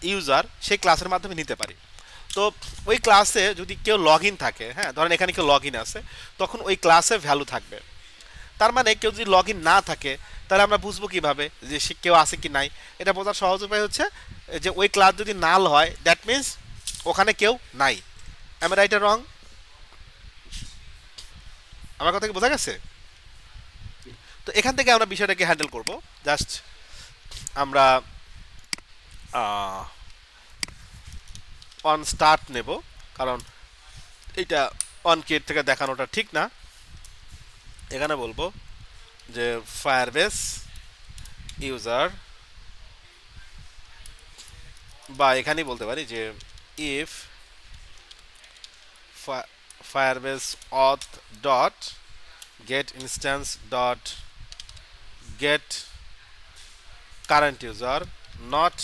ইউজার, সেই ক্লাসের মাধ্যমে নিতে পারি। তো ওই ক্লাসে যদি কেউ লগ ইন থাকে, হ্যাঁ ধরেন এখানে কেউ লগ ইন আছে, তখন ওই ক্লাসে ভ্যালু থাকবে। তার মানে কেউ যদি লগ ইন না থাকে তাহলে আমরা বুঝবো কিভাবে যে সে কেউ আছে কি নাই? এটা বোঝার সহজ উপায় হচ্ছে যে ওই ক্লাস যদি নাল হয়, দ্যাট মিনস ওখানে কেউ নাই। আমি রাইট রং? আমার কথা কি বোঝা গেছে? তো এখান থেকে আমরা বিষয়টাকে হ্যান্ডেল করব। জাস্ট আমরা অন স্টার্ট নেব, কারণ এটা অন ক্রিয়েট থেকে দেখানোটা ঠিক না। এখানে বলবো যে ফায়ারবেস ইউজার, বা এখানেই বলতে পারি যে if Firebase auth dot get instance dot get current user not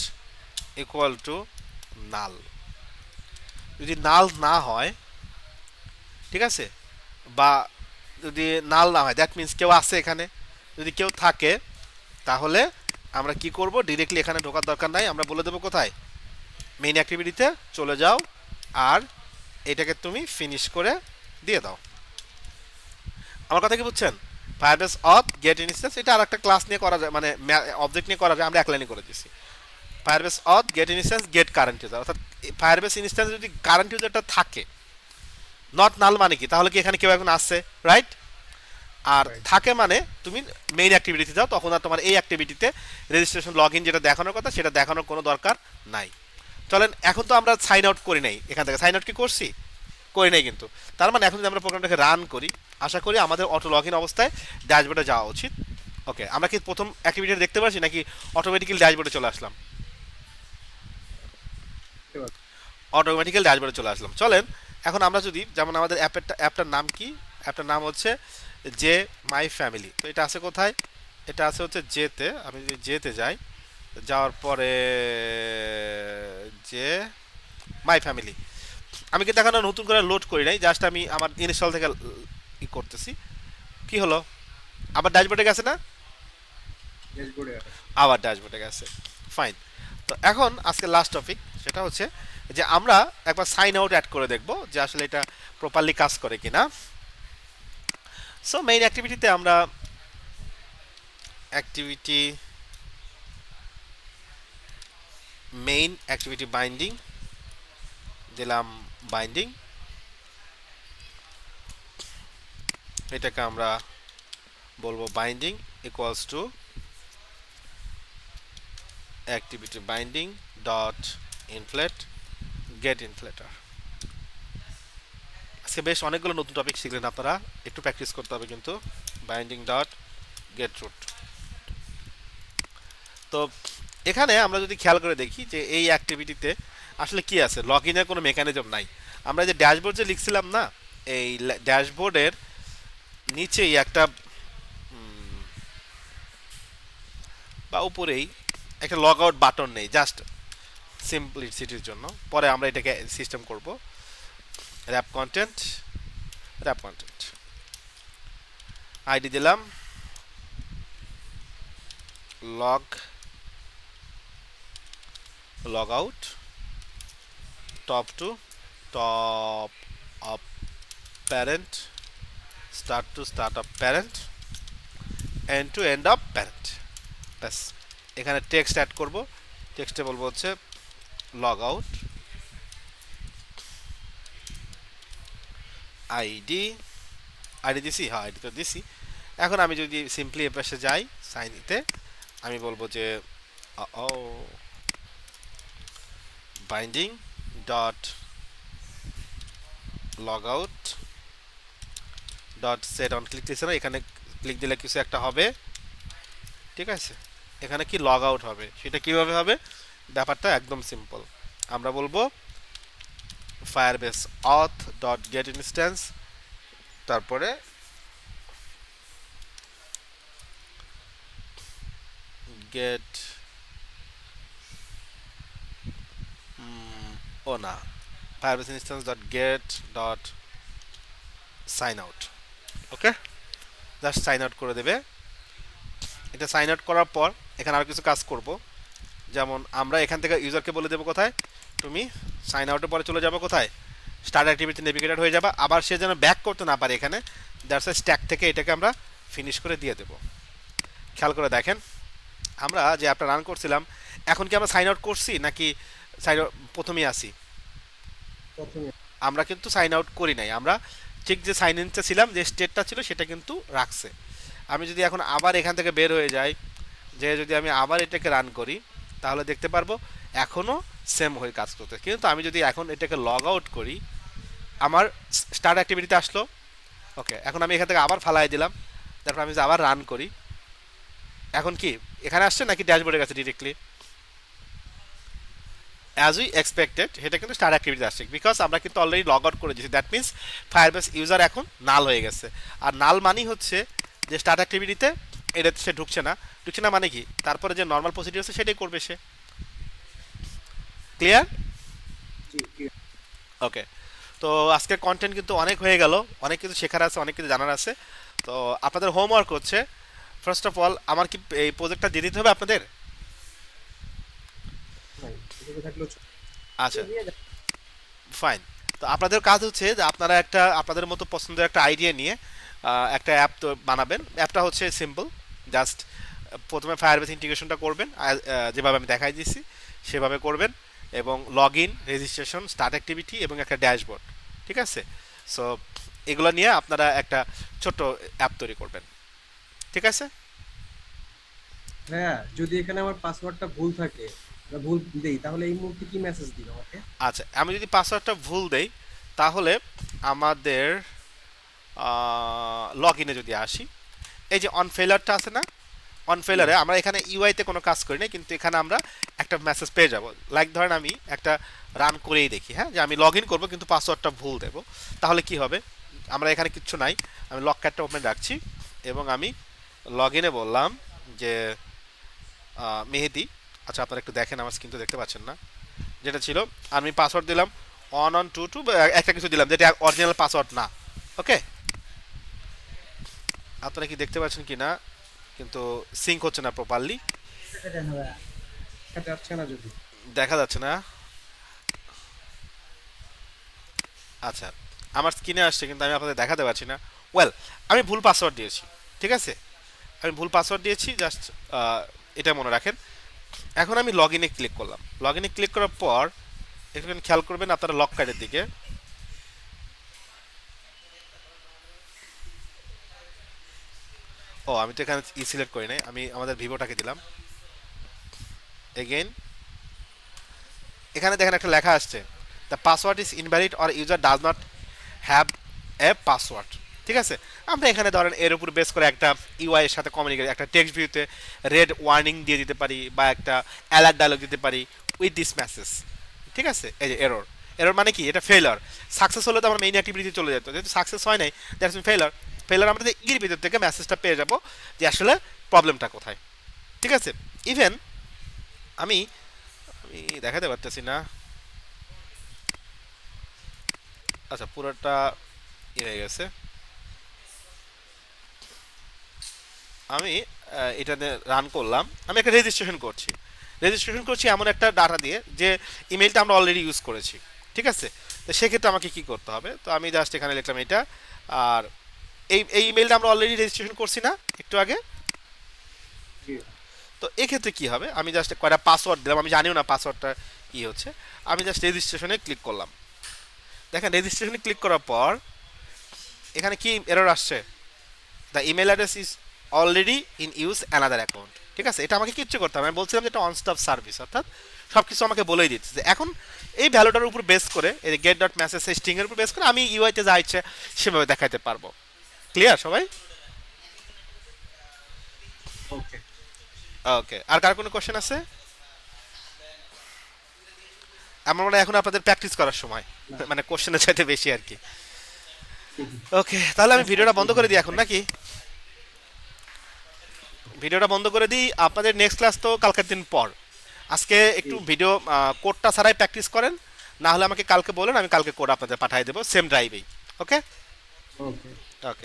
equal to null. যদি নাল না হয়, ঠিক আছে, বা যদি নাল না হয় দ্যাট মিনস কেউ আছে এখানে। যদি কেউ থাকে তাহলে আমরা কি করব, ডিরেক্টলি এখানে ঢোকার দরকার নাই, আমরা বলে দেবো কোথায়, মেইন অ্যাক্টিভিটিতে চলে যাও আর এটাকে তুমি ফিনিশ করে দিয়ে দাও। আমার কথা কি বুঝছেন? ফায়ারবেস অথ গেট ইনস্ট্যান্স এটা আর একটা ক্লাস নিয়ে করা যায়, মানে অবজেক্ট নিয়ে করা যায়, আমরা এক লাইনে করে দিচ্ছি। Firebase auth get instance get current user, অর্থাৎ ফায়ারবেস ইনস্ট্যান্স যদি কারেন্ট ইউজারটা থাকে, নট নাল মানে কি, তাহলে কি এখানে কেউ এখন আসছে, রাইট? আর থাকে মানে তুমি মেইন অ্যাক্টিভিটিতে যাও, তখন আর তোমার এই অ্যাক্টিভিটিতে রেজিস্ট্রেশন লগ ইন যেটা দেখানোর কথা সেটা দেখানোর কোনো দরকার নাই। চলেন, এখন তো আমরা সাইন আউট করি নাই, এখান থেকে সাইন আউট কি করছি? করি নাই কিন্তু। তার মানে এখন যদি আমরা প্রোগ্রামটাকে রান করি, আশা করি আমাদের অটো লগ ইন অবস্থায় ড্যাশবোর্ডে যাওয়া উচিত। ওকে, আমরা কি প্রথম অ্যাক্টিভিটি দেখতে পাচ্ছি নাকি অটোমেটিক্যালি ড্যাশবোর্ডে চলে আসলাম? অটোমেটিক্যাল ড্যাশবোর্ডে চলে আসলাম। চলেন এখন আমরা যদি, যেমন আমাদের অ্যাপটার নাম কি? অ্যাপটার নাম হচ্ছে যে মাই ফ্যামিলি। তো এটা আছে কোথায়? এটা আছে হচ্ছে জেতে। আমি যদি জেতে যাই, যাওয়ার পরে যে মাই ফ্যামিলি, আমি কিন্তু এখন নতুন করে লোড করি নাই, জাস্ট আমি আমার ইনস্টল থেকে ই করতেছি। কি হলো, আবার ড্যাশবোর্ডে গেছে না? ড্যাশবোর্ডে আবার ড্যাশবোর্ডে গেছে, ফাইন। তো এখন আজকে লাস্ট টপিক, সেটা হচ্ছে যে আমরা একবার সাইন আউট অ্যাড করে দেখব যে আসলে এটা প্রপারলি কাজ করে কিনা। সো মেইন অ্যাক্টিভিটিতে আমরা মেইন অ্যাক্টিভিটি বাইন্ডিং দিলাম, বাইন্ডিং এটাকে আমরা বলবো binding equals to activity binding dot inflate get inflater. আজকে বেশ অনেকগুলো নতুন টপিক শিখলেন আপনারা, একটু প্র্যাকটিস করতে হবে কিন্তু। Binding dot get root. তো এখানে আমরা যদি খেয়াল করে দেখি যে এই অ্যাক্টিভিটিতে আসলে কি আছে, লগ ইনের কোনো মেকানিজম নাই। আমরা যে ড্যাশবোর্ড যে লিখছিলাম না, এই ড্যাশবোর্ডের নিচেই একটা বা উপরেই একটা লগ আউট বাটন নেই, জাস্ট সিম্পলিসিটির জন্য। পরে আমরা এটাকে সিস্টেম করব। র্যাপ কন্টেন্ট আইডি দিলাম log out top to top of parent, start to start of parent, end to end of parent. ব্যাস এখানে টেক্সট অ্যাড করব, টেক্সটে বলবো হচ্ছে লগ আউট আইডি, আইডি দিছি, হ্যাঁ আইডি তো দিছি। এখন আমি যদি সিম্পলি এ পাশে যাই সাইন দিতে, আমি বলবো যে binding dot log out dot set on, click দিয়েছে না, এখানে ক্লিক দিলে কিছু একটা হবে, ঠিক আছে। এখানে কি লগ আউট হবে, সেটা কিভাবে হবে, ব্যাপারটা একদম সিম্পল। আমরা বলবো Firebase auth dot get instance, তারপরে গেট ও না, Firebase instance dot get dot sign out. Okay, just sign out করে দেবে। এটা সাইন আউট করার পর এখানে আরও কিছু কাজ করব, যেমন আমরা এখান থেকে ইউজারকে বলে দেবো কোথায়, তুমি সাইন আউটের পরে চলে যাবো কোথায়, স্টার্ট অ্যাক্টিভিটি নেভিগেটর হয়ে যাবে, আবার সে যেন ব্যাক করতে না পারে এখানে, দ্যাটস স্ট্যাক থেকে এটাকে আমরা ফিনিশ করে দিয়ে দেবো। খেয়াল করে দেখেন আমরা যে অ্যাপটা রান করছিলাম, এখন কি আমরা সাইন আউট করছি নাকি সাইন আউট প্রথমেই আসি? প্রথমে আমরা কিন্তু সাইন আউট করি নাই, আমরা ঠিক যে সাইন ইনটা ছিলাম, যে স্টেটটা ছিল সেটা কিন্তু রাখছে। আমি যদি এখন আবার এখান থেকে বের হয়ে যাই, যে যদি আমি আবার এটাকে রান করি, তাহলে দেখতে পারবো এখনও সেম হয়ে কাজ করতে। কিন্তু আমি যদি এখন এটাকে লগ আউট করি, আমার স্টার্ট অ্যাক্টিভিটিতে আসলো। ওকে, এখন আমি এখান থেকে আবার ফালাই দিলাম, তারপর আমি যদি আবার রান করি, এখন কি এখানে আসছে নাকি ড্যাশবোর্ডে গেছে ডিরেক্টলি? অ্যাজ উই এক্সপেক্টেড সেটা কিন্তু স্টার্ট অ্যাক্টিভিটি আসছে, বিকজ আমরা কিন্তু অলরেডি লগ আউট করে দিয়েছি। দ্যাট মিনস ফায়ারবেস ইউজার এখন নাল হয়ে গেছে। আর নাল মানেই হচ্ছে যে স্টার্ট অ্যাক্টিভিটিতে এটাতে সে ঢুকছে না। ঢুকছে না মানে কি, তারপরে যে নর্মাল প্রসিডিউর আছে সেটাই করবে সে। ক্লিয়ার? ওকে, তো আজকের কন্টেন্ট কিন্তু অনেক হয়ে গেল, অনেক কিছু শেখার আছে, অনেক কিছু জানার আছে। তো আপনাদের হোমওয়ার্ক হচ্ছে, ফার্স্ট অফ অল আমার কি এই প্রজেক্টটা দিয়ে দিতে হবে আপনাদের? আচ্ছা, ফাইন। তো আপনাদের কাজ হচ্ছে যে আপনারা একটা আপনাদের মতো পছন্দের একটা আইডিয়া নিয়ে একটা অ্যাপ তো বানাবেন। অ্যাপটা হচ্ছে সিম্পল, জাস্ট প্রথমে ফায়ারবেস ইন্টিগ্রেশনটা করবেন, যেভাবে আমি দেখাই দিয়েছি সেভাবে করবেন, এবং log in, registration, start activity এবং একটা ড্যাশবোর্ড, ঠিক আছে। সো এগুলো নিয়ে আপনারা একটা ছোট্ট অ্যাপ তৈরি করবেন, ঠিক আছে। হ্যাঁ, যদি এখানে আমার পাসওয়ার্ডটা ভুল থাকে বা ভুল দেই, তাহলে এই মুহূর্তে কি মেসেজ দিবে আমাকে? আচ্ছা, আমি যদি পাসওয়ার্ডটা ভুল দেই, তাহলে আমাদের লগ ইনে যদি আসি, এই যে অন ফেলারটা আছে না, অন ফেলারে আমরা এখানে ইউআইতে কোনো কাজ করি না, কিন্তু এখানে আমরা একটা মেসেজ পেয়ে যাব। লাইক ধরেন আমি একটা রান করেই দেখি, হ্যাঁ, যে আমি লগ ইন করবো কিন্তু পাসওয়ার্ডটা ভুল দেবো, তাহলে কি হবে? আমরা এখানে কিচ্ছু নাই, আমি লক ক্যাটটা ওপেন রাখছি এবং আমি লগ ইনে বললাম যে মেহেদি। আচ্ছা, আপনারা একটু দেখেন, আমার স্ক্রিন তো দেখতে পাচ্ছেন না, যেটা ছিল আমি পাসওয়ার্ড দিলাম 1122 একটা কিছু দিলাম যেটা অরিজিনাল পাসওয়ার্ড না। ওকে, আপনারা কি দেখতে পাচ্ছেন কি না, কিন্তু সিঙ্ক হচ্ছে না প্রপারলি, এটা যাচ্ছে না, যদি দেখা যাচ্ছে না। আচ্ছা, আমার স্ক্রিনে আসছে কিন্তু আমি আপনাদের দেখাতে পারছি না। ওয়েল, আমি ভুল পাসওয়ার্ড দিয়েছি, ঠিক আছে, আমি ভুল পাসওয়ার্ড দিয়েছি, জাস্ট এটা মনে রাখেন। এখন আমি লগ ইনে ক্লিক করলাম, লগ ইনে ক্লিক করার পর এখানে খেয়াল করবেন আপনারা লক কার্ডের দিকে, ও আমি তো এখানে সিলেক্ট করি নাই, আমি আমাদের ভিভোটাকে দিলাম। এগেইন এখানে দেখেন একটা লেখা আসছে, the password is invalid or user does not have a password, ঠিক আছে। আমরা এখানে ধরেন এর উপর বেস করে একটা ইউআই এর সাথে কমিউনিকেট, একটা টেক্সট ভিউতে রেড ওয়ার্নিং দিয়ে দিতে পারি বা একটা অ্যালার্ট ডায়লগ দিতে পারি উইথ দিস মেসেজ, ঠিক আছে। এই যে এরর, এরর মানে কি, এটা ফেলার। সাকসেস হলে তো আমার মেইন অ্যাক্টিভিটি চলে যেত, যেহেতু সাকসেস হয় নাই, দ্যাটস মিন ফেলার। ফেলার আমাদের ইর ভিতর থেকে মেসেজটা পেয়ে যাব যে আসলে প্রবলেমটা কোথায়, ঠিক আছে। ইভেন আমি দেখাতে পারতেছি না, আচ্ছা পুরোটা হয়ে গেছে। আমি এটা রান করলাম, আমি একটা রেজিস্ট্রেশন করছি এমন একটা ডাটা দিয়ে যে ইমেলটা আমরা অলরেডি ইউজ করেছি, ঠিক ঠিক আছে? তো সেক্ষেত্রে আমাকে কি করতে হবে? তো আমি জাস্ট এখানে লিখলাম এটা। আর এই ইমেলটা আমরা অলরেডি রেজিস্ট্রেশন করছি না একটু আগে? জি। তো এক্ষেত্রে কি হবে, আমি জাস্ট কয়টা পাসওয়ার্ড দিলাম, আমি জানিও না পাসওয়ার্ডটা কি হচ্ছে। আমি জাস্ট রেজিস্ট্রেশনে ক্লিক করলাম। দেখেন রেজিস্ট্রেশনে ক্লিক করার পর এখানে কি এরর আসছে, the email address is already in use another account. ঠিক আছে, এটা আমাকে কিচ্ছু করতে হবে, আমি বলছিলাম যে এটা অন স্টপ সার্ভিস, অর্থাৎ সব কিছু আমাকে বলেই দিচ্ছে যে এখন এই ভ্যালুটার উপর বেস করে এই গেট ডট মেসেজ স্ট্রিংয়ের উপর বেস করে আমি ইউআইতে যা ইচ্ছে সেভাবে দেখাতে পারবো। ক্লিয়ার সবাই? ওকে। ওকে, আর কার কোনো কোশ্চেন আছে? আমার মনে হয় এখন আপনাদের প্র্যাকটিস করার সময়, মানে কোশ্চেনের চাইতে বেশি আর কি। ওকে, তাহলে আমি ভিডিওটা বন্ধ করে দিই এখন নাকি? ভিডিওটা বন্ধ করে দিই। আপনাদের নেক্সট ক্লাস তো কালকের দিন পর। আজকে একটু ভিডিও কোডটা ছাড়াই প্র্যাকটিস করেন, না হলে আমাকে কালকে বলেন, আমি কালকে কোড আপনাদের পাঠিয়ে দেবো সেম ড্রাইভেই। ওকে ওকে। ওকে।